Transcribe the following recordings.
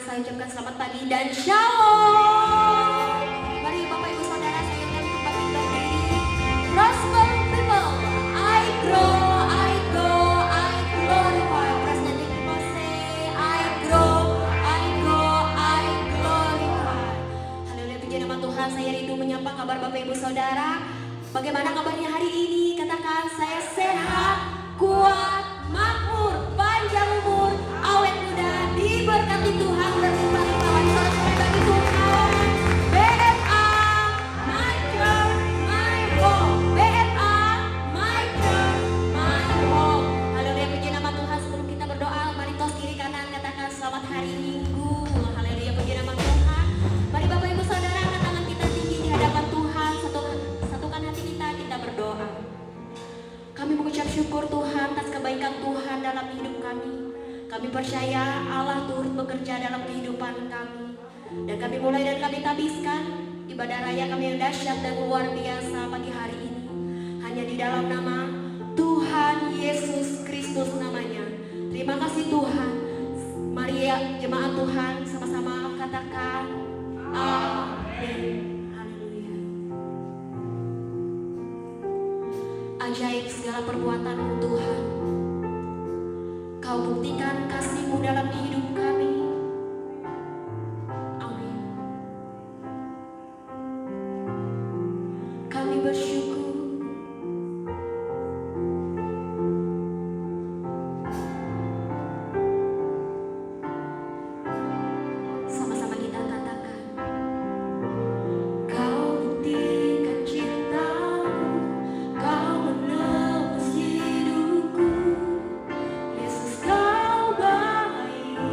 saya ucapkan selamat pagi dan shalom. Mari Bapak Ibu Saudara, saya undang untuk bangkit berdiri. Prosper people, I grow, I go, I glorify. Presiden people say, I grow, I go, I glorify. Haleluya, puji nama Tuhan. Saya rindu menyapa kabar Bapak Ibu Saudara. Bagaimana kabarnya hari ini? Katakan, saya sehat, kuat, makmur, panjang umur, awet muda, diberkati Tuhan, berlimpah-limpah. Sorak-sorai bagi Tuhan. BFA, my church, my home. BFA, my church, my home. Haleluya, puji nama Tuhan. Sebelum kita berdoa, mari tos kiri kanan katakan selamat hari Minggu. Haleluya, puji nama Tuhan. Mari Bapak Ibu Saudara, angkat tangan kita tinggi di hadapan Tuhan. Satukan hati kita berdoa. Kami mengucap syukur Tuhan atas kebaikan Tuhan dalam hidup kami. Kami percaya Allah turut bekerja dalam kehidupan kami. Dan kami mulai dan kami habiskan ibadah raya kami yang dahsyat dan luar biasa pagi hari ini. Hanya di dalam nama Tuhan Yesus Kristus namanya. Terima kasih Tuhan. Mari ya jemaat Tuhan sama-sama katakan amin. Ajaib segala perbuatan-Mu Tuhan. Kau buktikan kasih-Mu dalam hidup kami. Amin. Kami bersyukur. Sama-sama kita katakan. Kau buktikan cinta-Mu. Kau menebus hidupku. Yesus, Kau baik.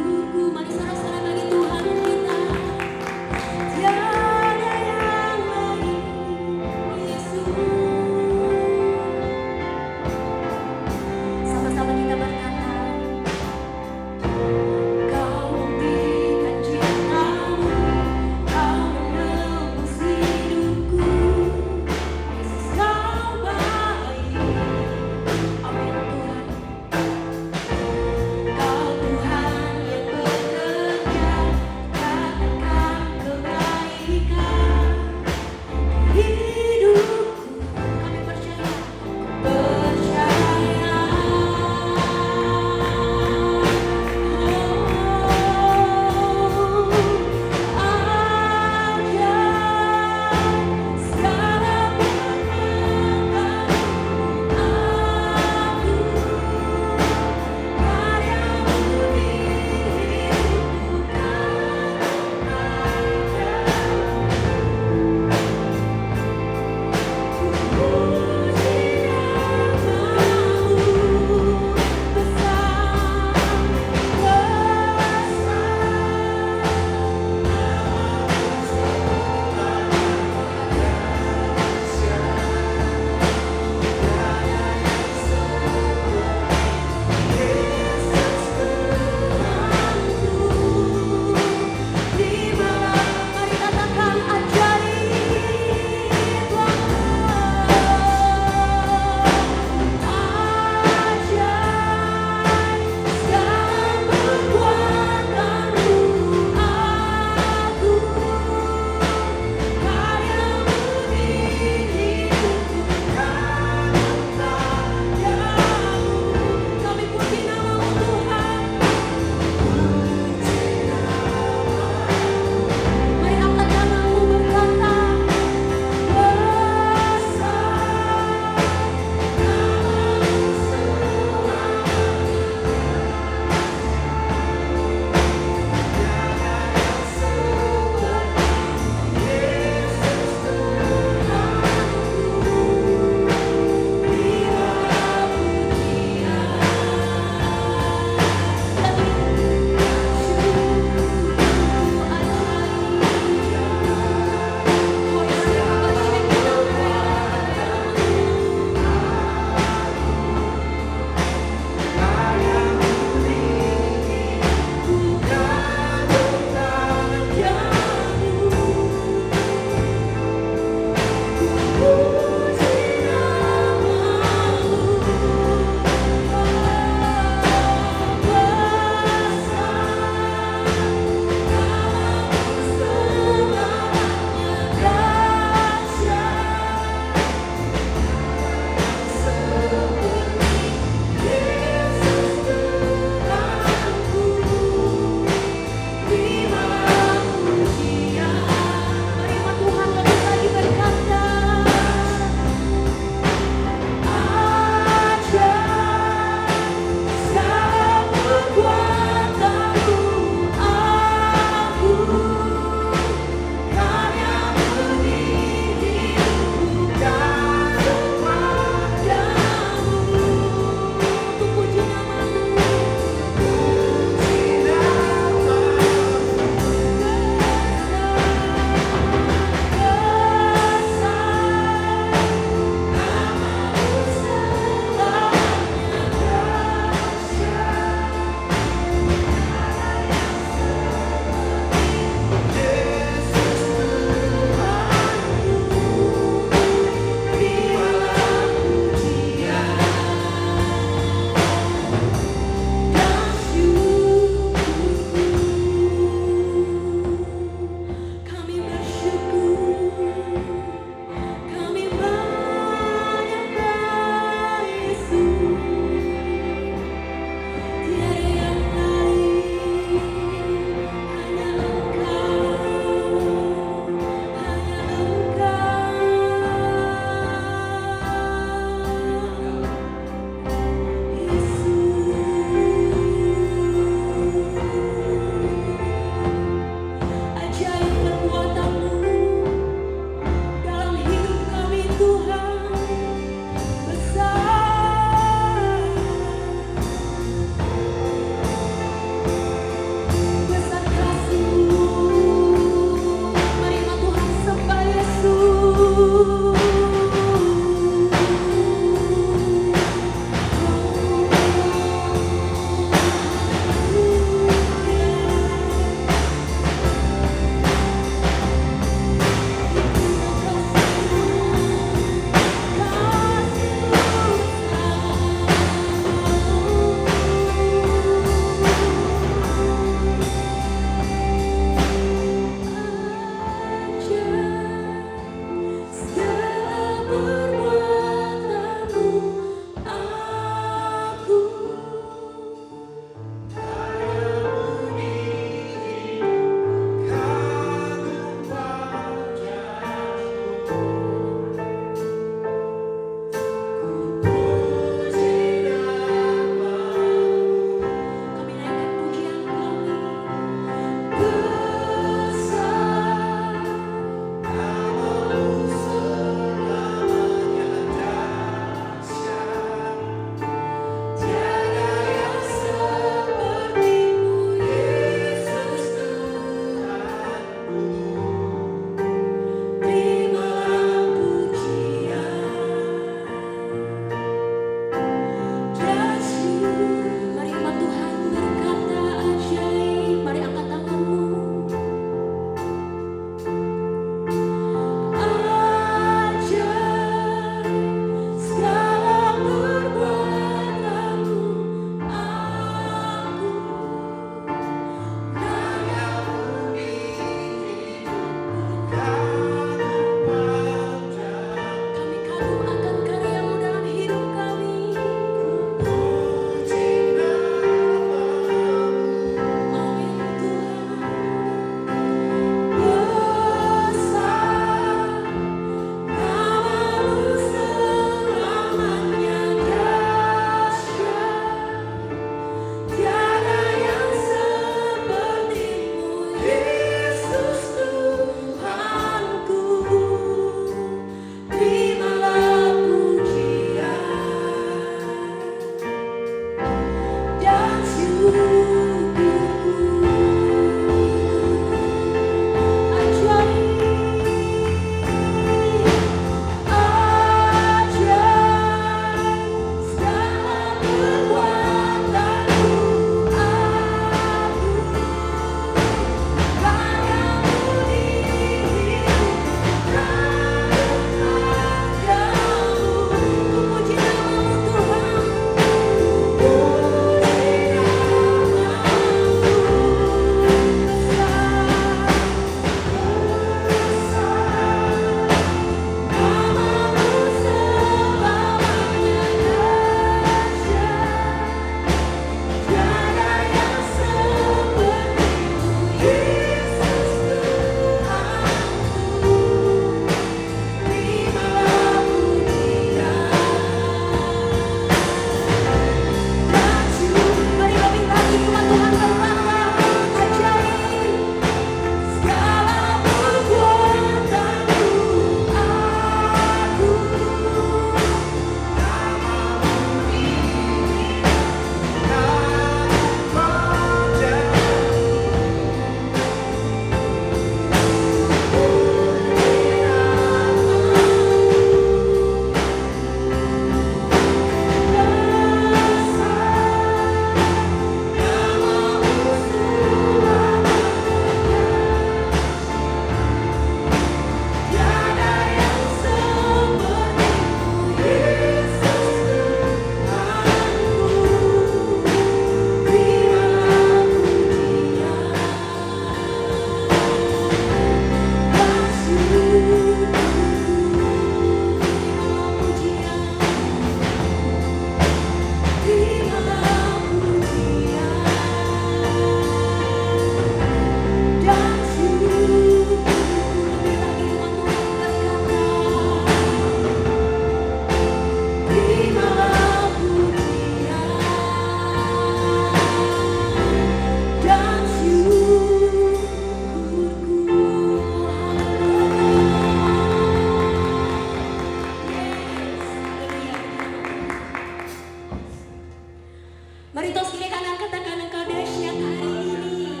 Mari tos kiri kanan katakan engkau dahsyat hari ini.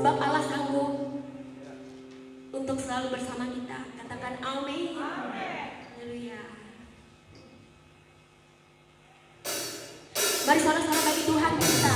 Sebab Allah sanggup untuk selalu bersama kita. Katakan amin. Haleluya. Mari sorak-sorak bagi Tuhan kita.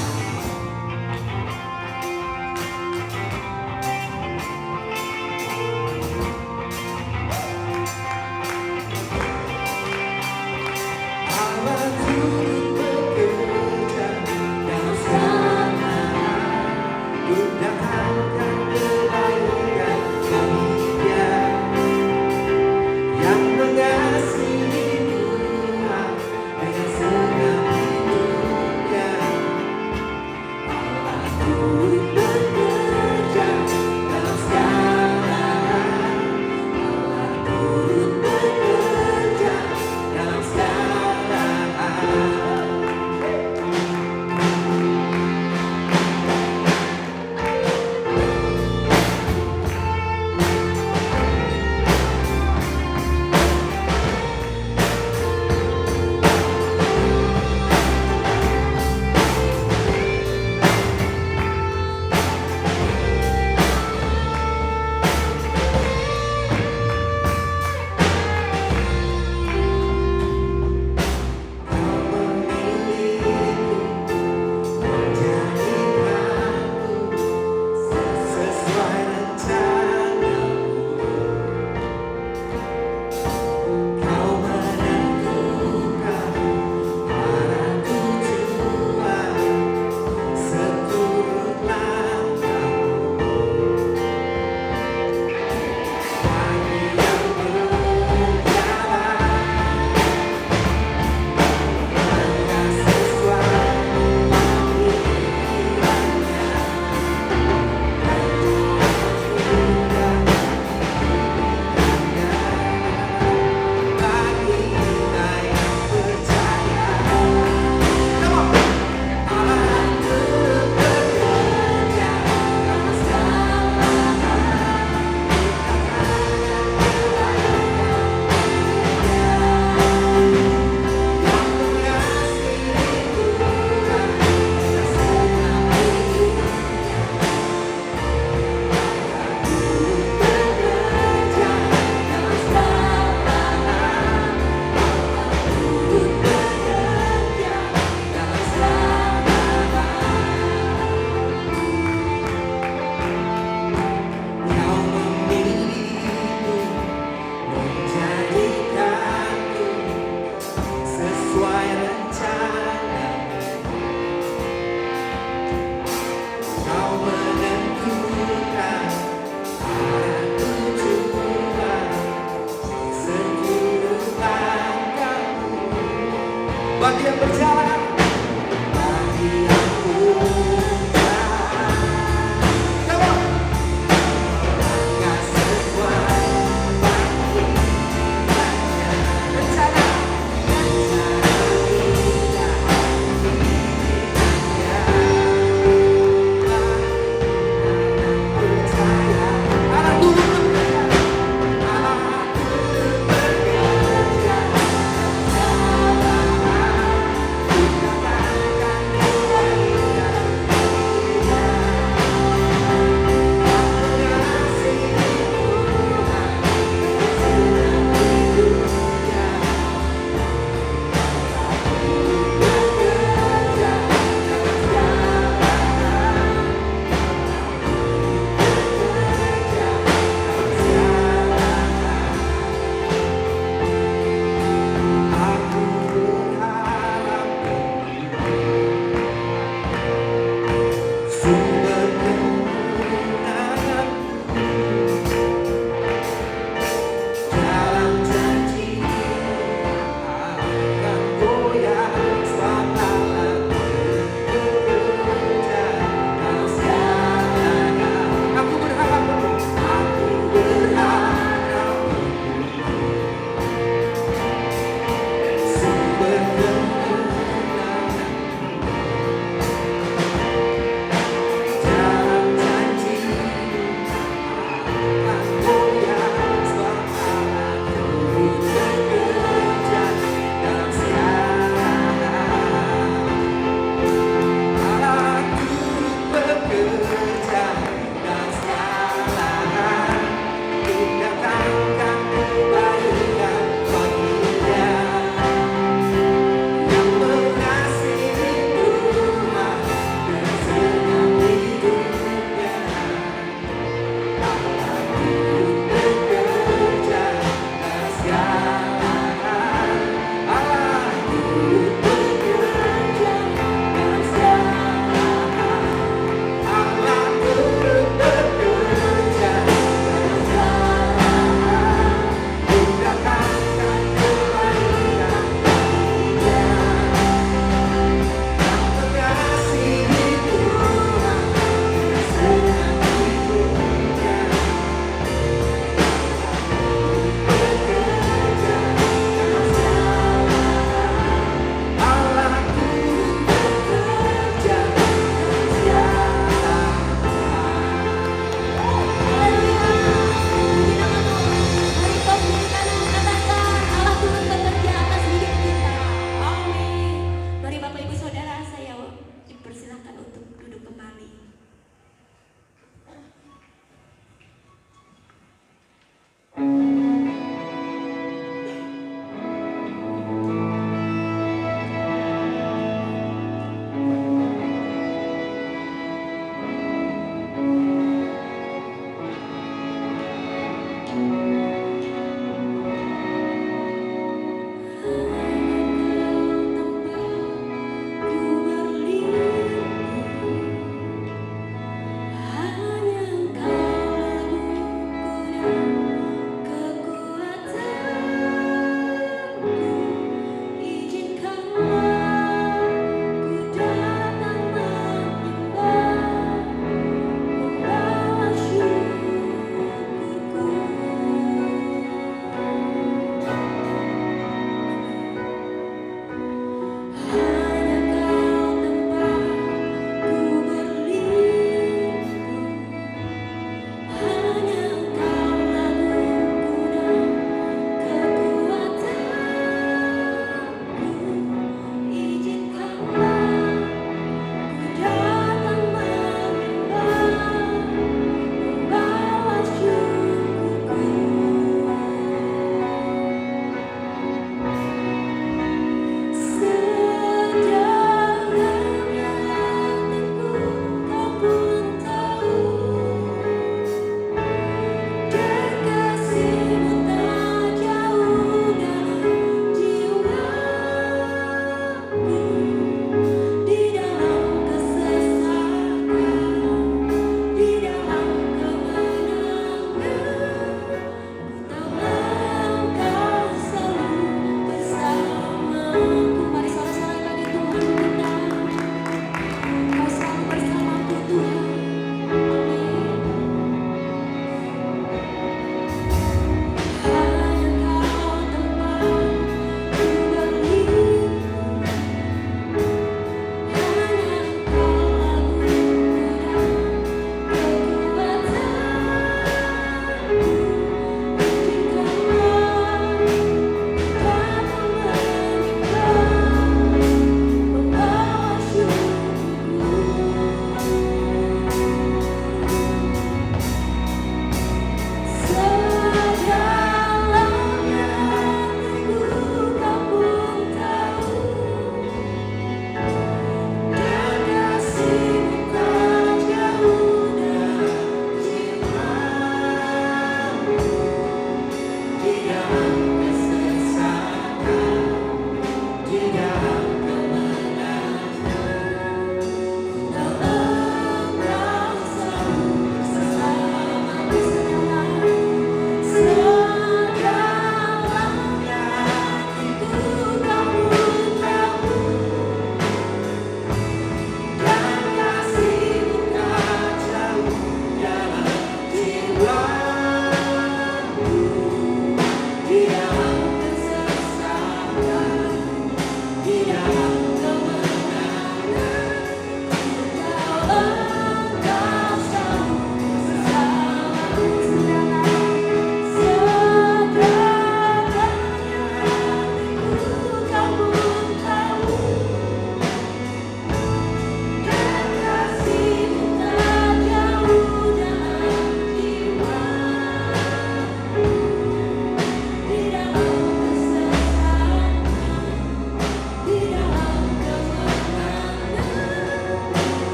Bagi yang berjalan, bagi yang berjalan, come on. Nggak sesuai bagi rencana percaya. Allah turut bekerja, Allah turut bekerja.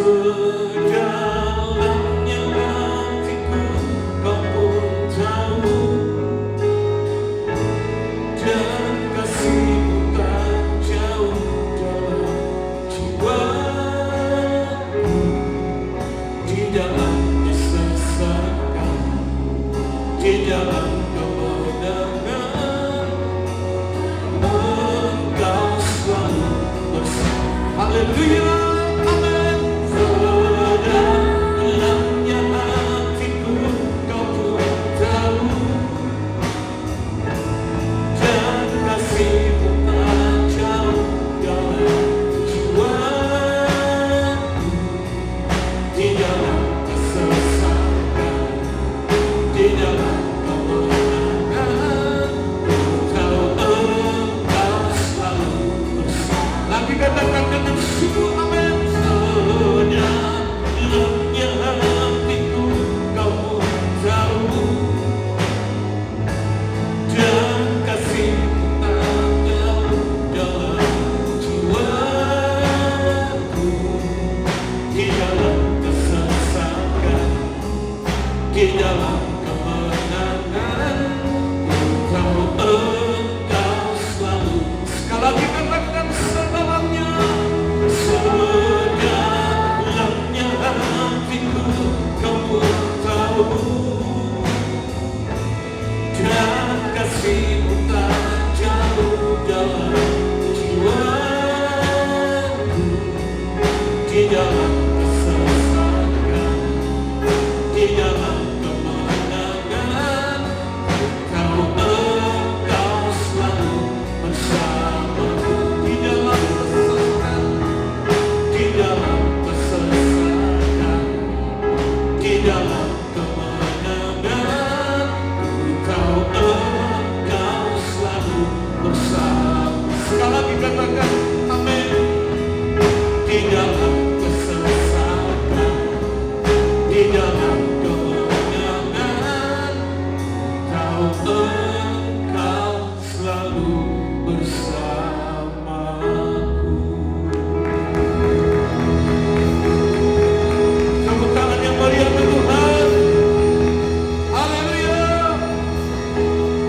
Sedalamnya hatiku kau pun tahu, dan kasihmu tak jauh dalam jiwaku. Di dalam kesesakan, di dalam kemenangan, Engkau selalu bersama. Haleluya, amin. Sedalamnya hatiku kau pun tahu, dan kasihmu tak jauh dalam jiwaku. Di dalam kesesakan, di dalam kemenangan, Engkau selalu bersama. Lagi katakan dengan sungguh, amin. Sedalamnya hatiku kau pun tahu, dan kasihmu tak jauh dalam jiwaku. Di dalam kesesakan, di dalam kemenangan, Engkau selalu. Sekali lagi katakan sedalamnya hatiku kau pun tahu, dan kasihmu tak jauh dalam jiwaku. Di dalam kesesakan, di dalam kemenangan, Engkau selalu bersamaku. Di dalam kesesakan, di dalam kesesakan, di dalam kemenangan, Engkau selalu bersama. Sekali lagi katakan amin. Di dalam kesesakan, di dalam kemenangan, Engkau selalu bersamaku. Tepuk tangan yang meriah untuk Tuhan. Haleluya.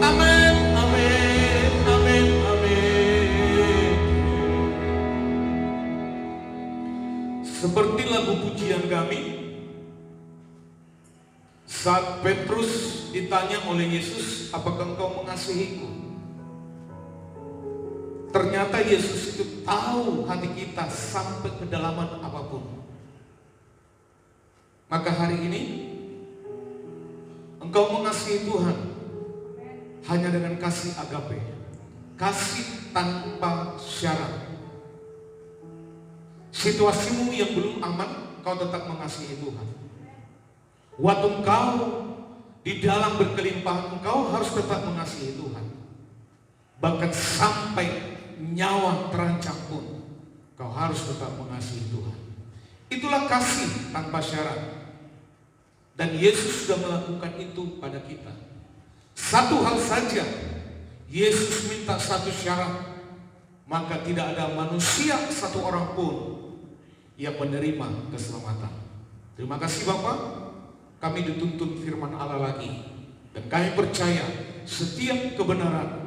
Amin, amin, amin, amin. Seperti lagu pujian kami, saat Petrus ditanya oleh Yesus, apakah engkau mengasihiku? Ternyata Yesus itu tahu hati kita sampai kedalaman apapun. Maka hari ini engkau mengasihi Tuhan hanya dengan kasih agape, kasih tanpa syarat. Situasimu yang belum aman, kau tetap mengasihi Tuhan. Waktu engkau di dalam berkelimpahan, engkau harus tetap mengasihi Tuhan. Bahkan sampai nyawa terancam pun, kau harus tetap mengasihi Tuhan. Itulah kasih tanpa syarat. Dan Yesus sudah melakukan itu pada kita. Satu hal saja, Yesus minta satu syarat, maka tidak ada manusia satu orang pun yang menerima keselamatan. Terima kasih Bapak, kami dituntun firman Allah lagi, dan kami percaya setiap kebenaran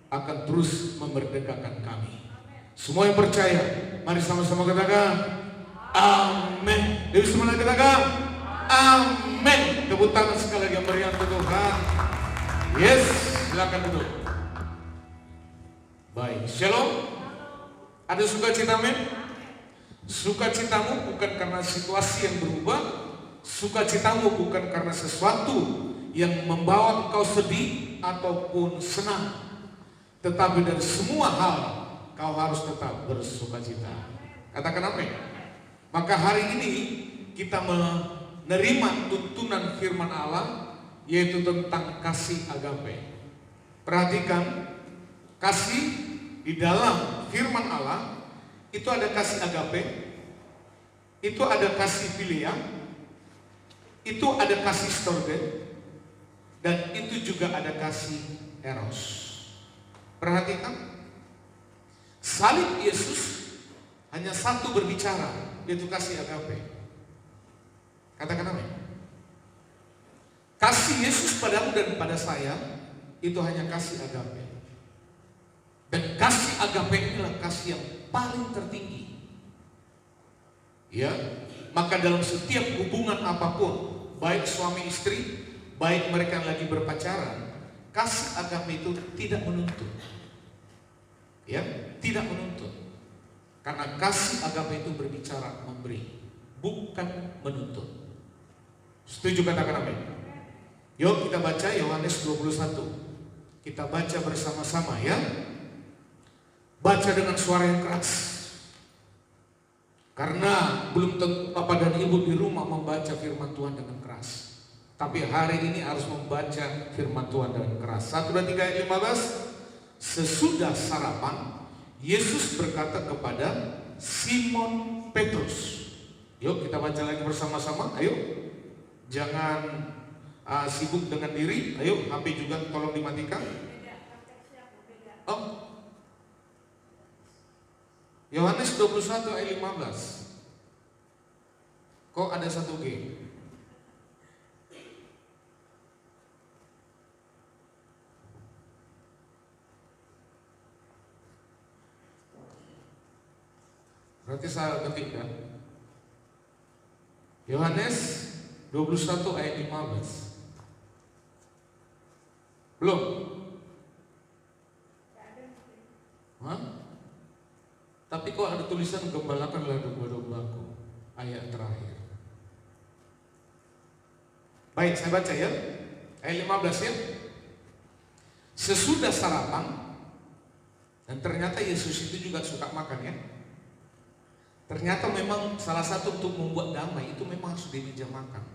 akan terus memerdekakan kami. Semua yang percaya, mari sama-sama katakan amin. Dari semua katakan amin. Tepuk tangan sekali lagi yang meriah untuk Tuhan. Yes, silakan duduk. Baik, shalom. Ada sukacita, men? Sukacitamu bukan karena situasi yang berubah, sukacitamu bukan karena sesuatu yang membawa engkau sedih ataupun senang, tetapi dari semua hal kau harus tetap bersukacita. Katakan amin. Maka hari ini kita menerima tuntunan firman Allah, yaitu tentang kasih agape. Perhatikan, kasih di dalam firman Allah itu ada kasih agape, itu ada kasih philia, itu ada kasih storge, dan itu juga ada kasih eros. Perhatikan, salib Yesus hanya satu berbicara, itu kasih agape. Katakan amin. Kasih Yesus padamu dan pada saya itu hanya kasih agape. Dan kasih agape inilah kasih yang paling tertinggi. Ya, maka dalam setiap hubungan apapun, baik suami istri, baik mereka yang lagi berpacaran, kasih agape itu tidak menuntut. Ya, tidak menuntut. Karena kasih agape itu berbicara memberi, bukan menuntut. Setuju katakan amin? Yuk kita baca Yohanes 21. Kita baca bersama-sama ya. Baca dengan suara yang keras. Karena belum tentu Bapak dan Ibu di rumah membaca firman Tuhan dengan keras. Tapi hari ini harus membaca firman Tuhan dengan keras. 1, 2, 3 ayat 15. Sesudah sarapan, Yesus berkata kepada Simon Petrus. Yuk kita baca lagi bersama-sama. Ayo. Jangan sibuk dengan diri. Ayo, HP juga tolong dimatikan. Oh. Yohanes 21 ayat 15. Kok ada 1G? Berarti saya ketik ya. Yohanes 21 ayat 15. Belum? Hah? Tapi kok ada tulisan gembalakanlah domba-dombaku, ayat terakhir. Baik, saya baca ya. Ayat 15 ya. Sesudah sarapan, dan ternyata Yesus itu juga suka makan ya. Ternyata memang salah satu untuk membuat damai itu memang harus di meja makan.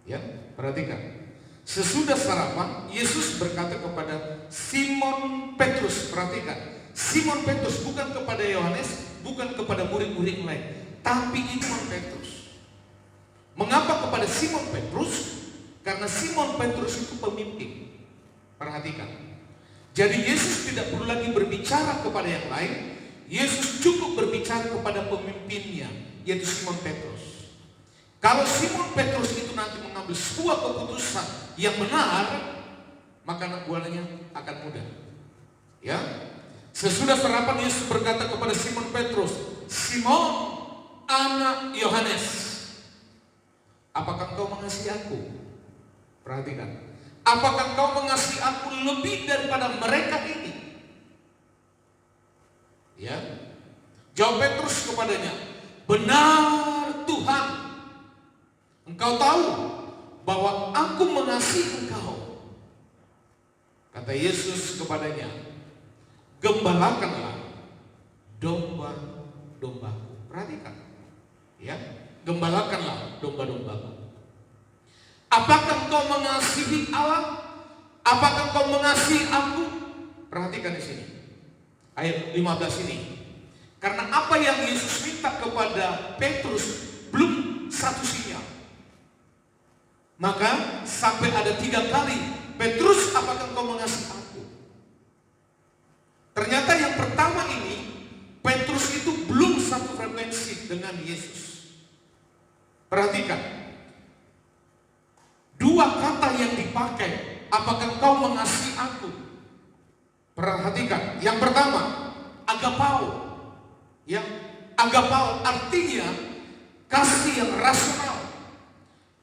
Ya, perhatikan. Sesudah sarapan, Yesus berkata kepada Simon Petrus, perhatikan. Simon Petrus, bukan kepada Yohanes, bukan kepada murid-murid lain, tapi Simon Petrus. Mengapa kepada Simon Petrus? Karena Simon Petrus itu pemimpin. Perhatikan. Jadi Yesus tidak perlu lagi berbicara kepada yang lain. Yesus cukup berbicara kepada pemimpinnya, yaitu Simon Petrus. Kalau Simon Petrus itu nanti mengambil sebuah keputusan yang benar, maka anak buahnya akan mudah. Ya. Sesudah sarapan Yesus berkata kepada Simon Petrus, Simon, anak Yohanes, apakah engkau mengasihi aku? Perhatikan, apakah engkau mengasihi aku lebih daripada mereka ini? Ya, jawab Petrus kepadanya, benar Tuhan, engkau tahu bahwa aku mengasihi engkau. Kata Yesus kepadanya, gembalakanlah domba-dombaku. Perhatikan, ya, gembalakanlah domba-dombaku. Apakah engkau mengasihi Allah? Apakah engkau mengasihi aku? Perhatikan di sini, ayat 15 ini. Karena apa yang Yesus minta kepada Petrus belum satu sinyal. Maka sampai ada 3 kali, Petrus, apakah engkau mengasihi aku? Ternyata yang pertama ini, Petrus itu belum satu frekuensi dengan Yesus. Perhatikan, 2 kata yang dipakai, apakah engkau mengasihi aku? Perhatikan, yang pertama, agapao. Ya, agapao artinya kasih yang rasional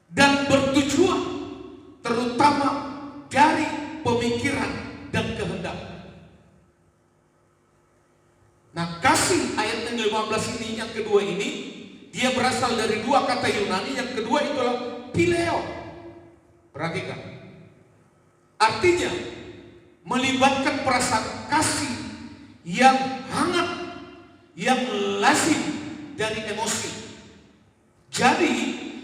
dan bertujuan, terutama dari pemikiran dan kehendak. Nah, kasih ayat yang 15 ini, yang kedua ini, dia berasal dari 2 kata Yunani. Yang kedua itulah phileo. Perhatikan, artinya melibatkan perasaan kasih yang hangat, yang lazim dari emosi. Jadi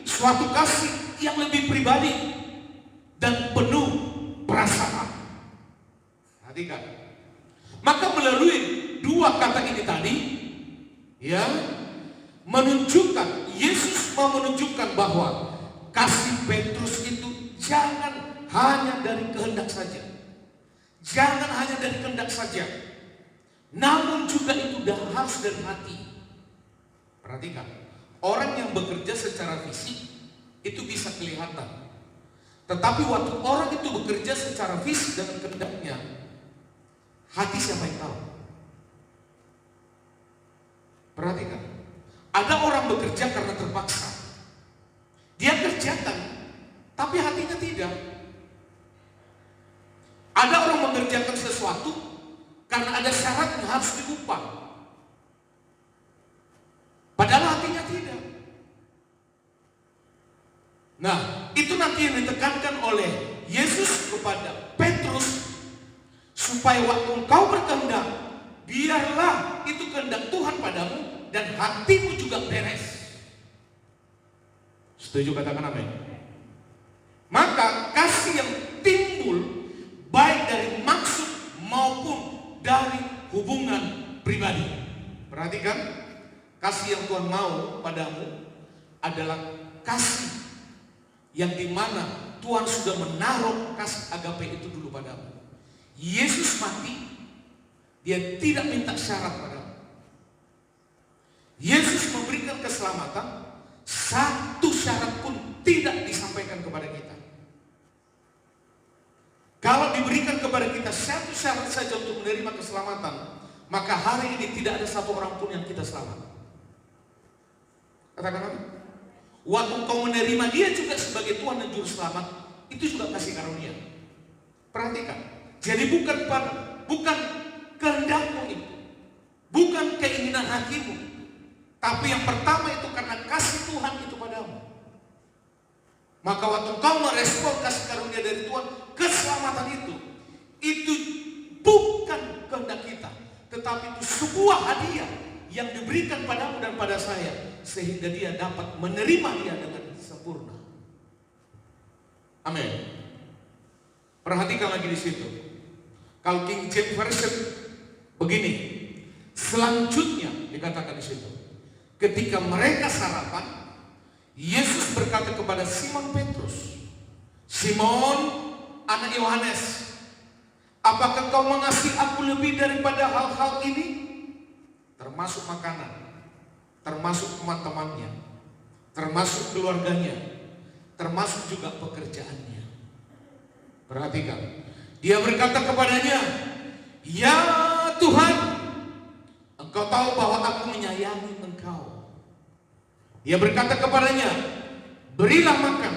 suatu kasih yang lebih pribadi dan penuh perasaan. Perhatikan, maka melalui 2 kata ini tadi, ya, menunjukkan, Yesus mau menunjukkan bahwa kasih Petrus itu jangan hanya dari kehendak saja. Jangan hanya dari kehendak saja, namun juga itu harus dari hati. Perhatikan, orang yang bekerja secara fisik itu bisa kelihatan. Tetapi waktu orang itu bekerja secara fisik dengan kehendaknya, hati siapa yang tahu? Perhatikan, ada orang bekerja karena terpaksa. Dia kerjakan, tapi hatinya tidak. Ada orang mengerjakan sesuatu karena ada syarat yang harus diupah, padahal hatinya tidak. Nah, itu nanti yang ditekankan oleh Yesus kepada Petrus, supaya waktu engkau berkehendak, biarlah itu kehendak Tuhan padamu dan hatimu juga beres. Setuju, katakan amin. Maka kasih yang timbul baik dari maksud maupun dari hubungan pribadi. Perhatikan, kasih yang Tuhan mau padamu adalah kasih yang dimana Tuhan sudah menaruh kasih agape itu dulu padamu. Yesus mati, dia tidak minta syarat padamu. Yesus memberikan keselamatan, satu syarat pun tidak disampaikan kepada kita. Kalau diberikan kepada kita satu syarat saja untuk menerima keselamatan, maka hari ini tidak ada satu orang pun yang kita selamat. Katakan apa? Waktu kau menerima dia juga sebagai Tuhan dan Juru Selamat, itu juga kasih karunia. Perhatikan, jadi bukan kehendakmu itu, bukan keinginan hatimu, tapi yang pertama itu karena kasih Tuhan itu padamu. Maka waktu kau merespon kasih karunia dari Tuhan, keselamatan itu bukan kehendak kita, tetapi itu sebuah hadiah yang diberikan padamu dan pada saya, sehingga dia dapat menerima dia dengan sempurna. Amin. Perhatikan lagi di situ. Kalau King James Version begini, selanjutnya dikatakan di situ, ketika mereka sarapan, Yesus berkata kepada Simon Petrus, "Simon, anak Yohanes, apakah kau mengasihi aku lebih daripada hal-hal ini?" Termasuk makanan, termasuk teman-temannya, termasuk keluarganya, termasuk juga pekerjaannya. Perhatikan, dia berkata kepadanya, "Ya Tuhan, Engkau tahu bahwa aku menyayangi Engkau." Dia berkata kepadanya, "Berilah makan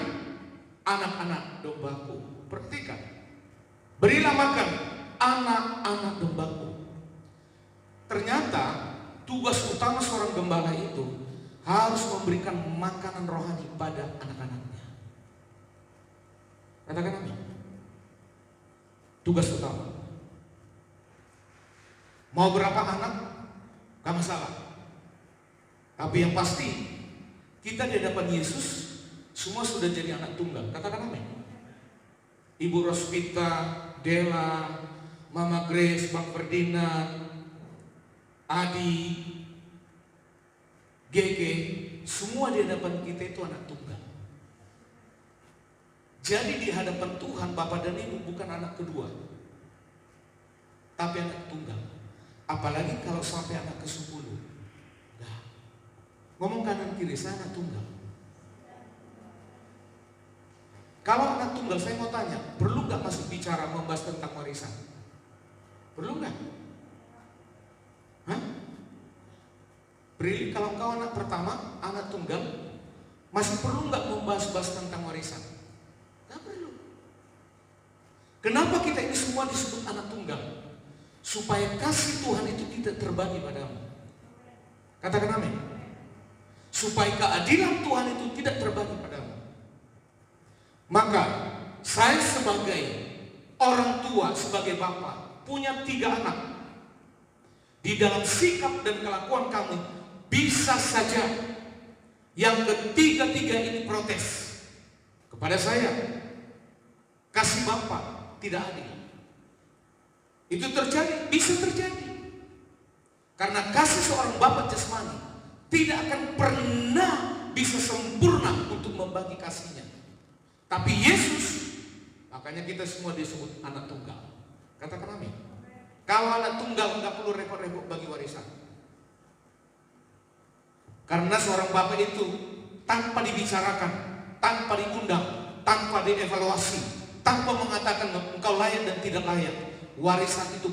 anak-anak dombaku." Perhatikan, berilah makan anak-anak dombaku. Ternyata tugas utama seorang gembala itu harus memberikan makanan rohani pada anak-anaknya. Katakan amin. Tugas utama. Mau berapa anak? Gak masalah. Tapi yang pasti, kita di hadapan Yesus semua sudah jadi anak tunggal. Katakan amin. Ibu Rospita, Dela, Mama Grace, Bang Ferdinand, Adi, Gege, semua di hadapan kita itu anak tunggal. Jadi di hadapan Tuhan, Bapak dan Ibu bukan anak kedua, tapi anak tunggal. Apalagi kalau sampai anak ke-10. Nah, ngomong kanan kiri, saya anak tunggal. Kalau anak tunggal, saya mau tanya, perlu nggak masuk bicara membahas tentang warisan? Perlu nggak? Hah? Beri, kalau kau anak pertama, anak tunggal, masih perlu nggak membahas-bahas tentang warisan? Nggak perlu. Kenapa kita ini semua disebut anak tunggal? Supaya kasih Tuhan itu tidak terbagi padamu. Katakan amin. Supaya keadilan Tuhan itu tidak terbagi padamu. Maka saya sebagai orang tua, sebagai bapak, punya 3 anak. Di dalam sikap dan kelakuan kami, bisa saja yang ketiga-tiga ini protes kepada saya. Kasih bapak tidak adil. Itu terjadi, bisa terjadi. Karena kasih seorang bapak jasmani tidak akan pernah bisa sempurna untuk membagi kasihnya. Tapi Yesus, makanya kita semua disebut anak tunggal. Katakan amin. Kalau anak tunggal nggak perlu repot-repot bagi warisan. Karena seorang bapak itu tanpa dibicarakan, tanpa diundang, tanpa dievaluasi, tanpa mengatakan engkau layak dan tidak layak, warisan itu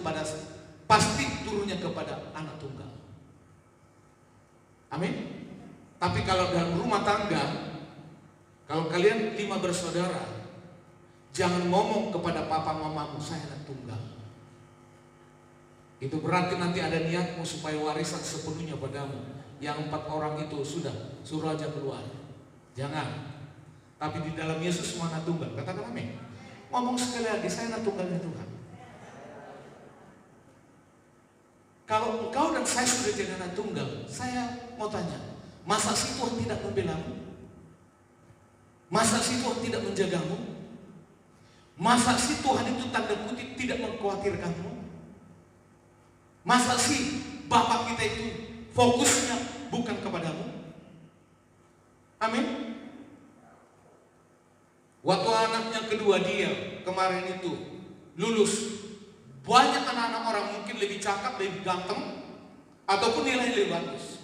pasti turunnya kepada anak tunggal. Amin. Tapi kalau dalam rumah tangga, kalau kalian 5 bersaudara, jangan ngomong kepada papa mamamu, saya anak tunggal. Itu berarti nanti ada niatmu supaya warisan sepenuhnya padamu. Yang 4 orang itu sudah, suruh aja keluar. Jangan. Tapi di dalam Yesus semua anak tunggal. Katakan amin. Ngomong sekali lagi, saya anak tunggalnya Tuhan. Kalau engkau dan saya sudah jadi anak tunggal, saya mau tanya, masa sih Tuhan tidak membelamu? Masa sih Tuhan tidak menjagamu? Masa sih Tuhan itu tanda kutip tidak mengkhawatirkanmu? Masa sih Bapak kita itu fokusnya bukan kepadamu? Amin. Waktu anaknya kedua dia kemarin itu lulus, banyak anak-anak orang mungkin lebih cakap, lebih ganteng, ataupun nilai lebih bagus.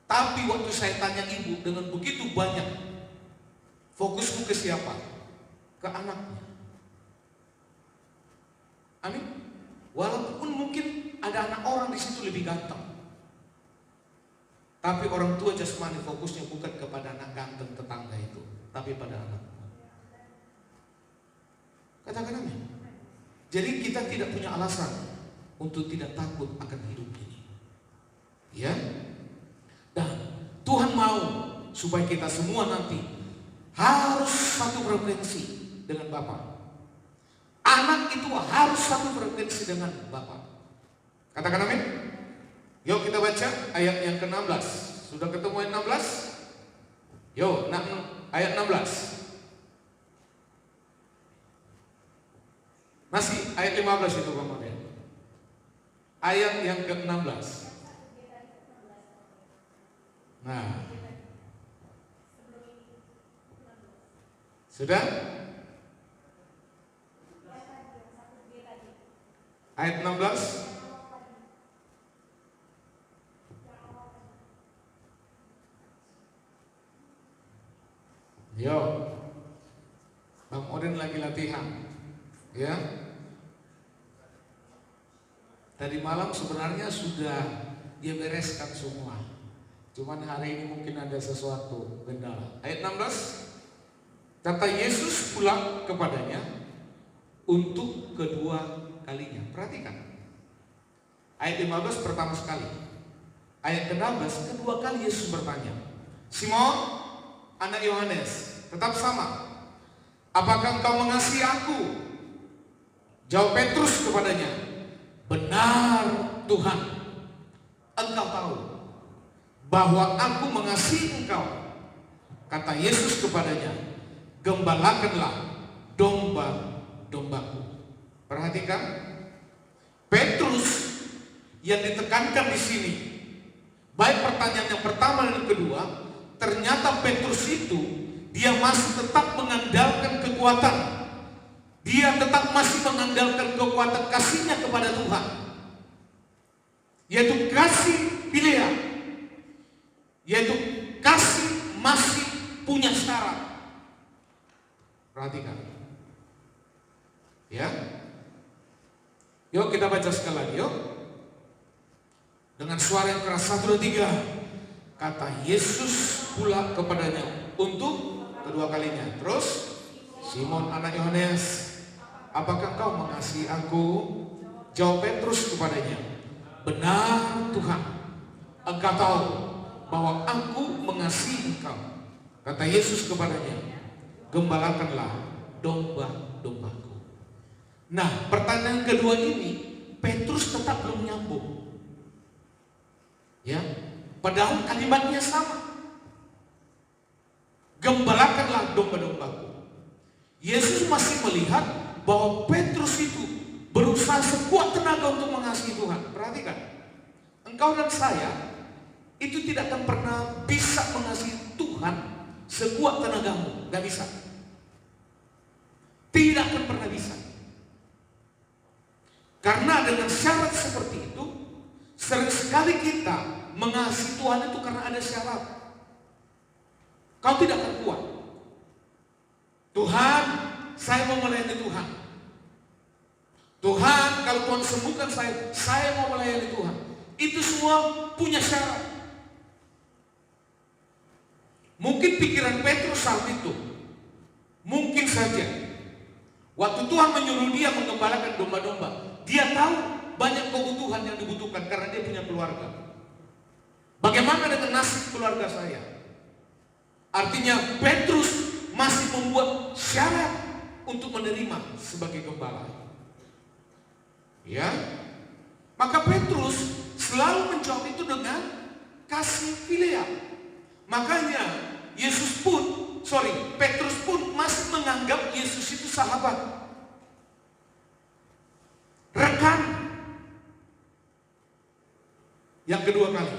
Tapi waktu saya tanya ibu, dengan begitu banyak, fokusmu ke siapa? Ke anaknya. Amin. Walaupun mungkin ada anak orang di situ lebih ganteng, tapi orang tua jasmani fokusnya bukan kepada anak ganteng tetangga itu, tapi pada anak. Katakan amin. Jadi kita tidak punya alasan untuk tidak takut akan hidup ini. Ya. Dan Tuhan mau supaya kita semua nanti harus satu frekuensi dengan Bapa. Anak itu harus satu frekuensi dengan Bapa. Katakan amin. Yuk kita baca ayat yang ke-16. Sudah ketemu ayat 16? Yuk, ayat 16. Masih ayat 15 itu kemarin. Ayat yang ke-16. Nah. Sudah? Ayat 16. Yo, Bang Odin lagi latihan, ya. Tadi malam sebenarnya sudah dia bereskan semua, cuman hari ini mungkin ada sesuatu kendala. Ayat 16, kata Yesus pulang kepadanya untuk kedua kalinya. Perhatikan, ayat 15 pertama sekali, ayat ke-16 kedua kali Yesus bertanya, Simon, anak Yohanes, tetap sama. Apakah engkau mengasihi aku? Jawab Petrus kepadanya, benar Tuhan, engkau tahu bahwa aku mengasihi engkau. Kata Yesus kepadanya, gembalakanlah domba-dombaku. Perhatikan, Petrus yang ditekankan di sini, baik pertanyaan yang pertama dan yang kedua, ternyata Petrus itu dia masih tetap mengandalkan kekuatan. Dia tetap masih mengandalkan kekuatan kasihnya kepada Tuhan, yaitu kasih pilihan, yaitu kasih masih punya syarat. Perhatikan, ya. Yuk kita baca sekali lagi, yuk. Dengan suara yang keras, 1, 2, 3. Kata Yesus pula kepadanya untuk kedua kalinya. Terus, Simon anak Yohanes, apakah kau mengasihi aku? Jawab Petrus kepadanya, benar Tuhan, engkau tahu bahwa aku mengasihi engkau. Kata Yesus kepadanya, gembalakanlah domba-dombaku. Nah, pertanyaan kedua ini Petrus tetap belum nyambung, ya. Padahal kalimatnya sama, gembalakanlah domba-dombaku. Yesus masih melihat bahwa Petrus itu berusaha sekuat tenaga untuk mengasihi Tuhan. Perhatikan, engkau dan saya itu tidak akan pernah bisa mengasihi Tuhan sekuat tenagamu. Gak bisa. Tidak akan pernah bisa. Karena dengan syarat seperti itu, Sering sekali kita mengasihi Tuhan itu karena ada syarat. Kau tidak akan kuat. Tuhan, saya mau melayani Tuhan. Tuhan, kalau Tuhan sembuhkan saya mau melayani Tuhan. Itu semua punya syarat. Mungkin pikiran Petrus saat itu, mungkin saja, waktu Tuhan menyuruh dia mengembalakan domba-domba, dia tahu banyak kebutuhan yang dibutuhkan karena dia punya keluarga. Bagaimana dengan nasib keluarga saya? Artinya Petrus masih membuat syarat untuk menerima sebagai gembala. Ya, maka Petrus selalu menjawab itu dengan kasih filial. Makanya Petrus pun masih menganggap Yesus itu sahabat, rekan. Yang kedua kali,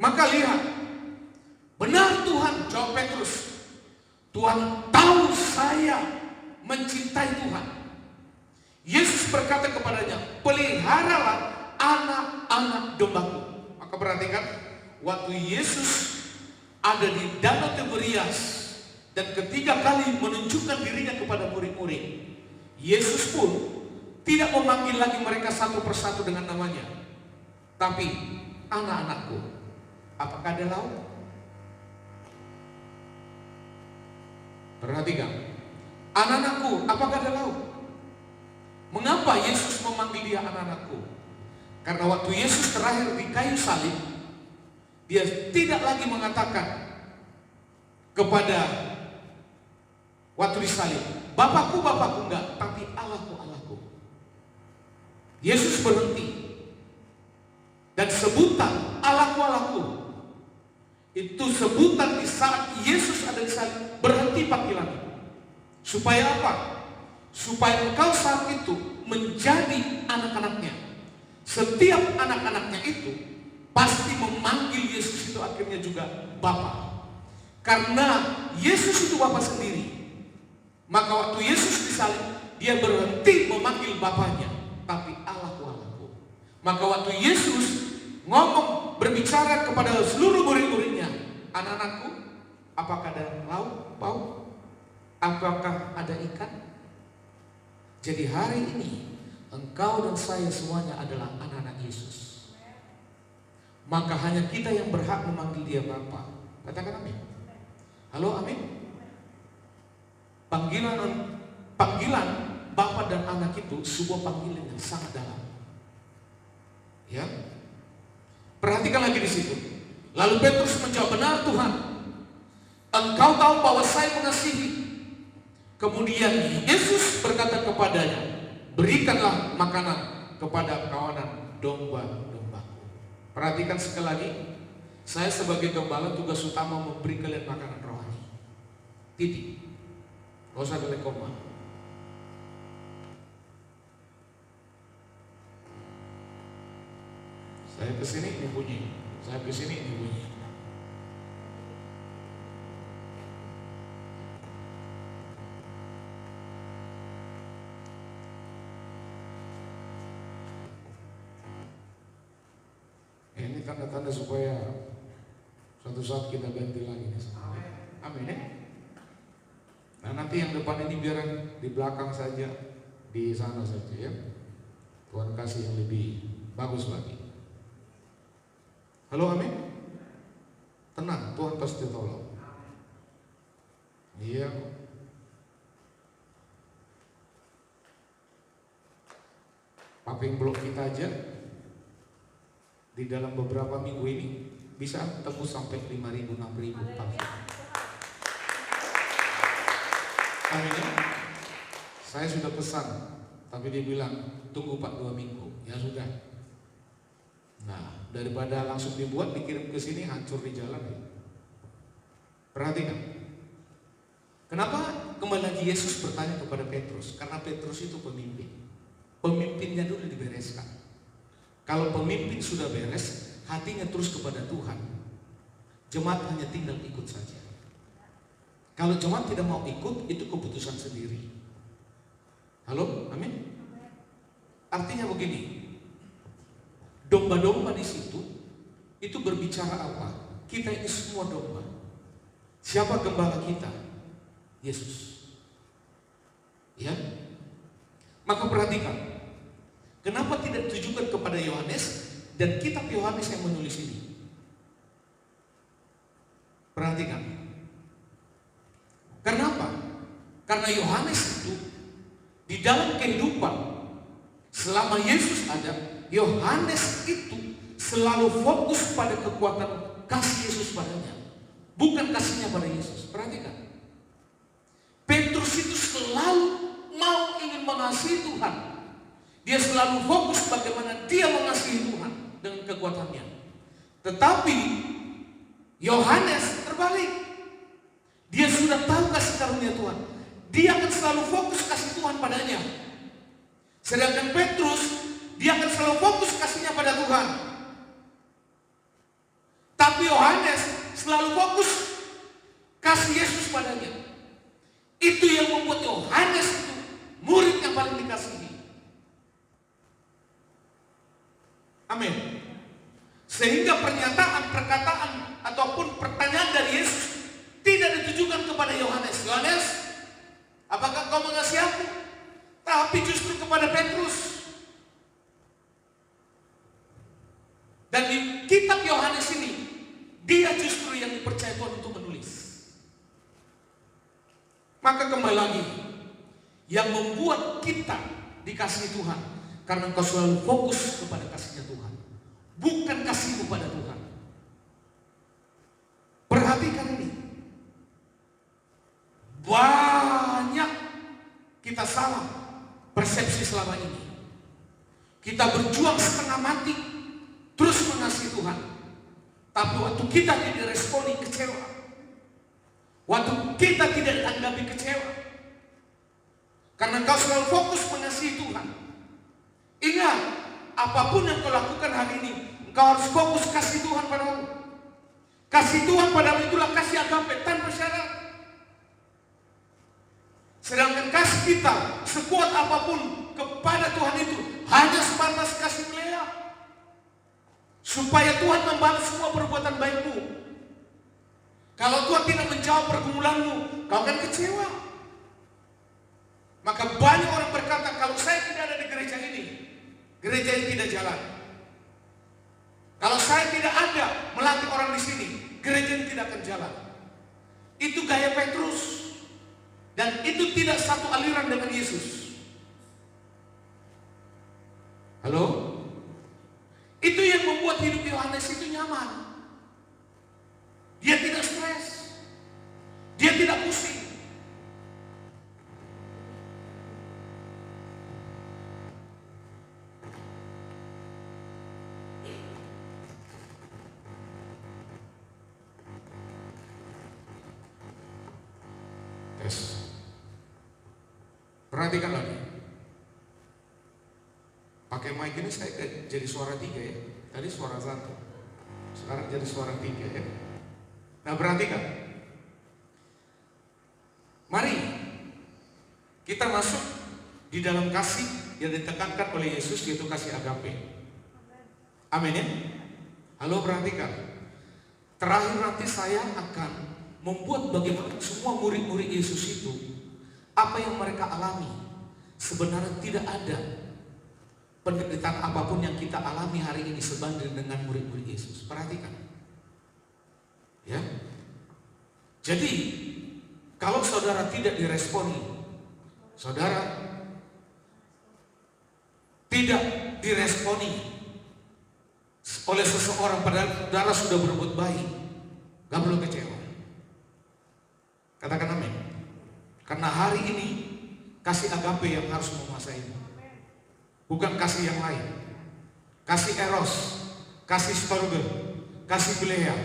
maka lihat, benar Tuhan, jawab Petrus, Tuhan tahu saya mencintai Tuhan. Yesus berkata kepadanya, peliharalah anak-anak dombaku. Maka perhatikan, waktu Yesus ada di Danau Tiberias dan ketiga kali menunjukkan dirinya kepada murid-murid, Yesus pun tidak memanggil lagi mereka satu persatu dengan namanya, tapi anak-anakku, apakah ada lauk? Perhatikan, anak-anakku, apakah ada lauk? Mengapa Yesus memanggil dia anak-anakku? Karena waktu Yesus terakhir di kayu salib, dia tidak lagi mengatakan kepada waktu disalib, Bapakku, Bapakku, enggak, tapi Allahku, Allahku. Yesus berhenti. Dan sebutan Allahku, Allahku, itu sebutan di saat Yesus ada di salib, berhenti panggilannya. Supaya apa? Supaya engkau saat itu menjadi anak-anaknya. Setiap anak-anaknya itu pasti memanggil Yesus itu akhirnya juga Bapa. Karena Yesus itu Bapa sendiri. Maka waktu Yesus disalib, dia berhenti memanggil Bapanya, tapi Allahku, Allahku. Maka waktu Yesus ngomong, berbicara kepada seluruh murid-muridnya, anak-anakku, apakah ada lauk, pauk? Apakah ada ikan? Jadi hari ini engkau dan saya semuanya adalah anak-anak Yesus. Maka hanya kita yang berhak memanggil dia Bapa. Katakan amin. Halo, amin. Panggilan Bapa dan anak itu sebuah panggilan yang sangat dalam. Ya. Perhatikan lagi di situ. Lalu Petrus menjawab, benar Tuhan, Engkau tahu bahwa saya mengasihi. Kemudian Yesus berkata kepadanya, berikanlah makanan kepada kawanan domba-dombaku. Perhatikan sekali lagi, saya sebagai gembala tugas utama memberi kalian makanan rohani. Titik. Gak usah ada koma. Saya kesini ini bunyi, saya kesini ini bunyi. Ini tanda-tanda supaya suatu saat kita ganti lagi. Amin ya. Nah nanti yang depan ini biar di belakang saja, di sana saja ya. Tuhan kasih yang lebih bagus lagi. Halo, amin. Tenang, Tuhan pasti tolong. Iya. Paping blok kita aja di dalam beberapa minggu ini bisa tembus sampai 5.000, 6.000 paping. Amin ya. Saya sudah pesan, tapi dia bilang tunggu 2 minggu. Ya sudah. Nah, daripada langsung dibuat dikirim ke sini hancur di jalan ya. Perhatikan. Kenapa kembali lagi Yesus bertanya kepada Petrus? Karena Petrus itu pemimpin. Pemimpinnya dulu dibereskan. Kalau pemimpin sudah beres, hatinya terus kepada Tuhan, jemaat hanya tinggal ikut saja. Kalau jemaat tidak mau ikut, itu keputusan sendiri. Halo, amin. Artinya begini, Domba-domba di situ itu berbicara apa? Kita ini semua domba. Siapa gembala kita? Yesus. Ya. Maka perhatikan, kenapa tidak ditujukan kepada Yohanes dan kitab Yohanes yang menulis ini? Perhatikan. Kenapa? Karena Yohanes itu di dalam kehidupan selama Yesus ada, Yohanes itu selalu fokus pada kekuatan kasih Yesus padanya, bukan kasihnya pada Yesus. Perhatikan. Petrus itu selalu mau ingin mengasihi Tuhan. Dia selalu fokus bagaimana dia mengasihi Tuhan dengan kekuatannya. Tetapi Yohanes terbalik. Dia sudah tahu kasih karunia Tuhan. Dia akan selalu fokus kasih Tuhan padanya. Sedangkan Petrus, dia akan selalu fokus kasihnya pada Tuhan. Tapi Yohanes selalu fokus kasih Yesus padanya. Itu yang membuat Yohanes itu murid yang paling dikasihi. Amin. Sehingga pernyataan, perkataan ataupun pertanyaan dari Yesus tidak ditujukan kepada Yohanes. Yohanes, apakah kau mengasihi aku? Tapi justru kepada Petrus. Dan di kitab Yohanes ini, dia justru yang dipercaya Tuhan untuk menulis. Maka kembali lagi, yang membuat kita dikasihi Tuhan, karena engkau selalu fokus kepada kasihnya Tuhan, bukan kasih kepada Tuhan. Perhatikan ini. Banyak kita salah persepsi selama ini. Kita berjuang setengah mati, terus mengasihi Tuhan. Tapi waktu kita tidak diresponi, kecewa. Waktu kita tidak dianggapi, kecewa. Karena engkau selalu fokus mengasihi Tuhan. Ingat, apapun yang kau lakukan hari ini, engkau harus fokus kasih Tuhan padamu. Kasih Tuhan padamu itulah kasih agape tanpa syarat. Sedangkan kasih kita sekuat apapun kepada Tuhan itu hanya sebatas kasih melihat, supaya Tuhan membalas semua perbuatan baikmu. Kalau Tuhan tidak menjawab pergumulanmu, kau akan kecewa. Maka banyak orang berkata, kalau saya tidak ada di gereja ini tidak jalan. Kalau saya tidak ada melatih orang di sini, gereja ini tidak akan jalan. Itu gaya Petrus. Dan itu tidak satu aliran dengan Yesus. Halo? Itu yang membuat hidup Yohanes itu nyaman. Dia tidak stres. Dia tidak pusing. Tes. Perhatikan lagi. Pakai mic ini saya jadi suara 3 ya. Tadi suara 1. Sekarang jadi suara 3 ya. Nah, perhatikan. Mari kita masuk di dalam kasih yang ditekankan oleh Yesus, yaitu kasih agape. Amin ya. Halo, perhatikan. Terakhir nanti saya akan membuat bagaimana semua murid-murid Yesus itu, apa yang mereka alami. Sebenarnya tidak ada penderitaan apapun yang kita alami hari ini sebanding dengan murid-murid Yesus. Perhatikan. Ya. Jadi, kalau saudara tidak diresponi, saudara tidak diresponi oleh seseorang padahal saudara sudah berbuat baik, gak perlu kecewa. Katakan amin. Karena hari ini kasih agape yang harus menguasaimu, bukan kasih yang lain. Kasih eros, kasih storge, kasih bilea,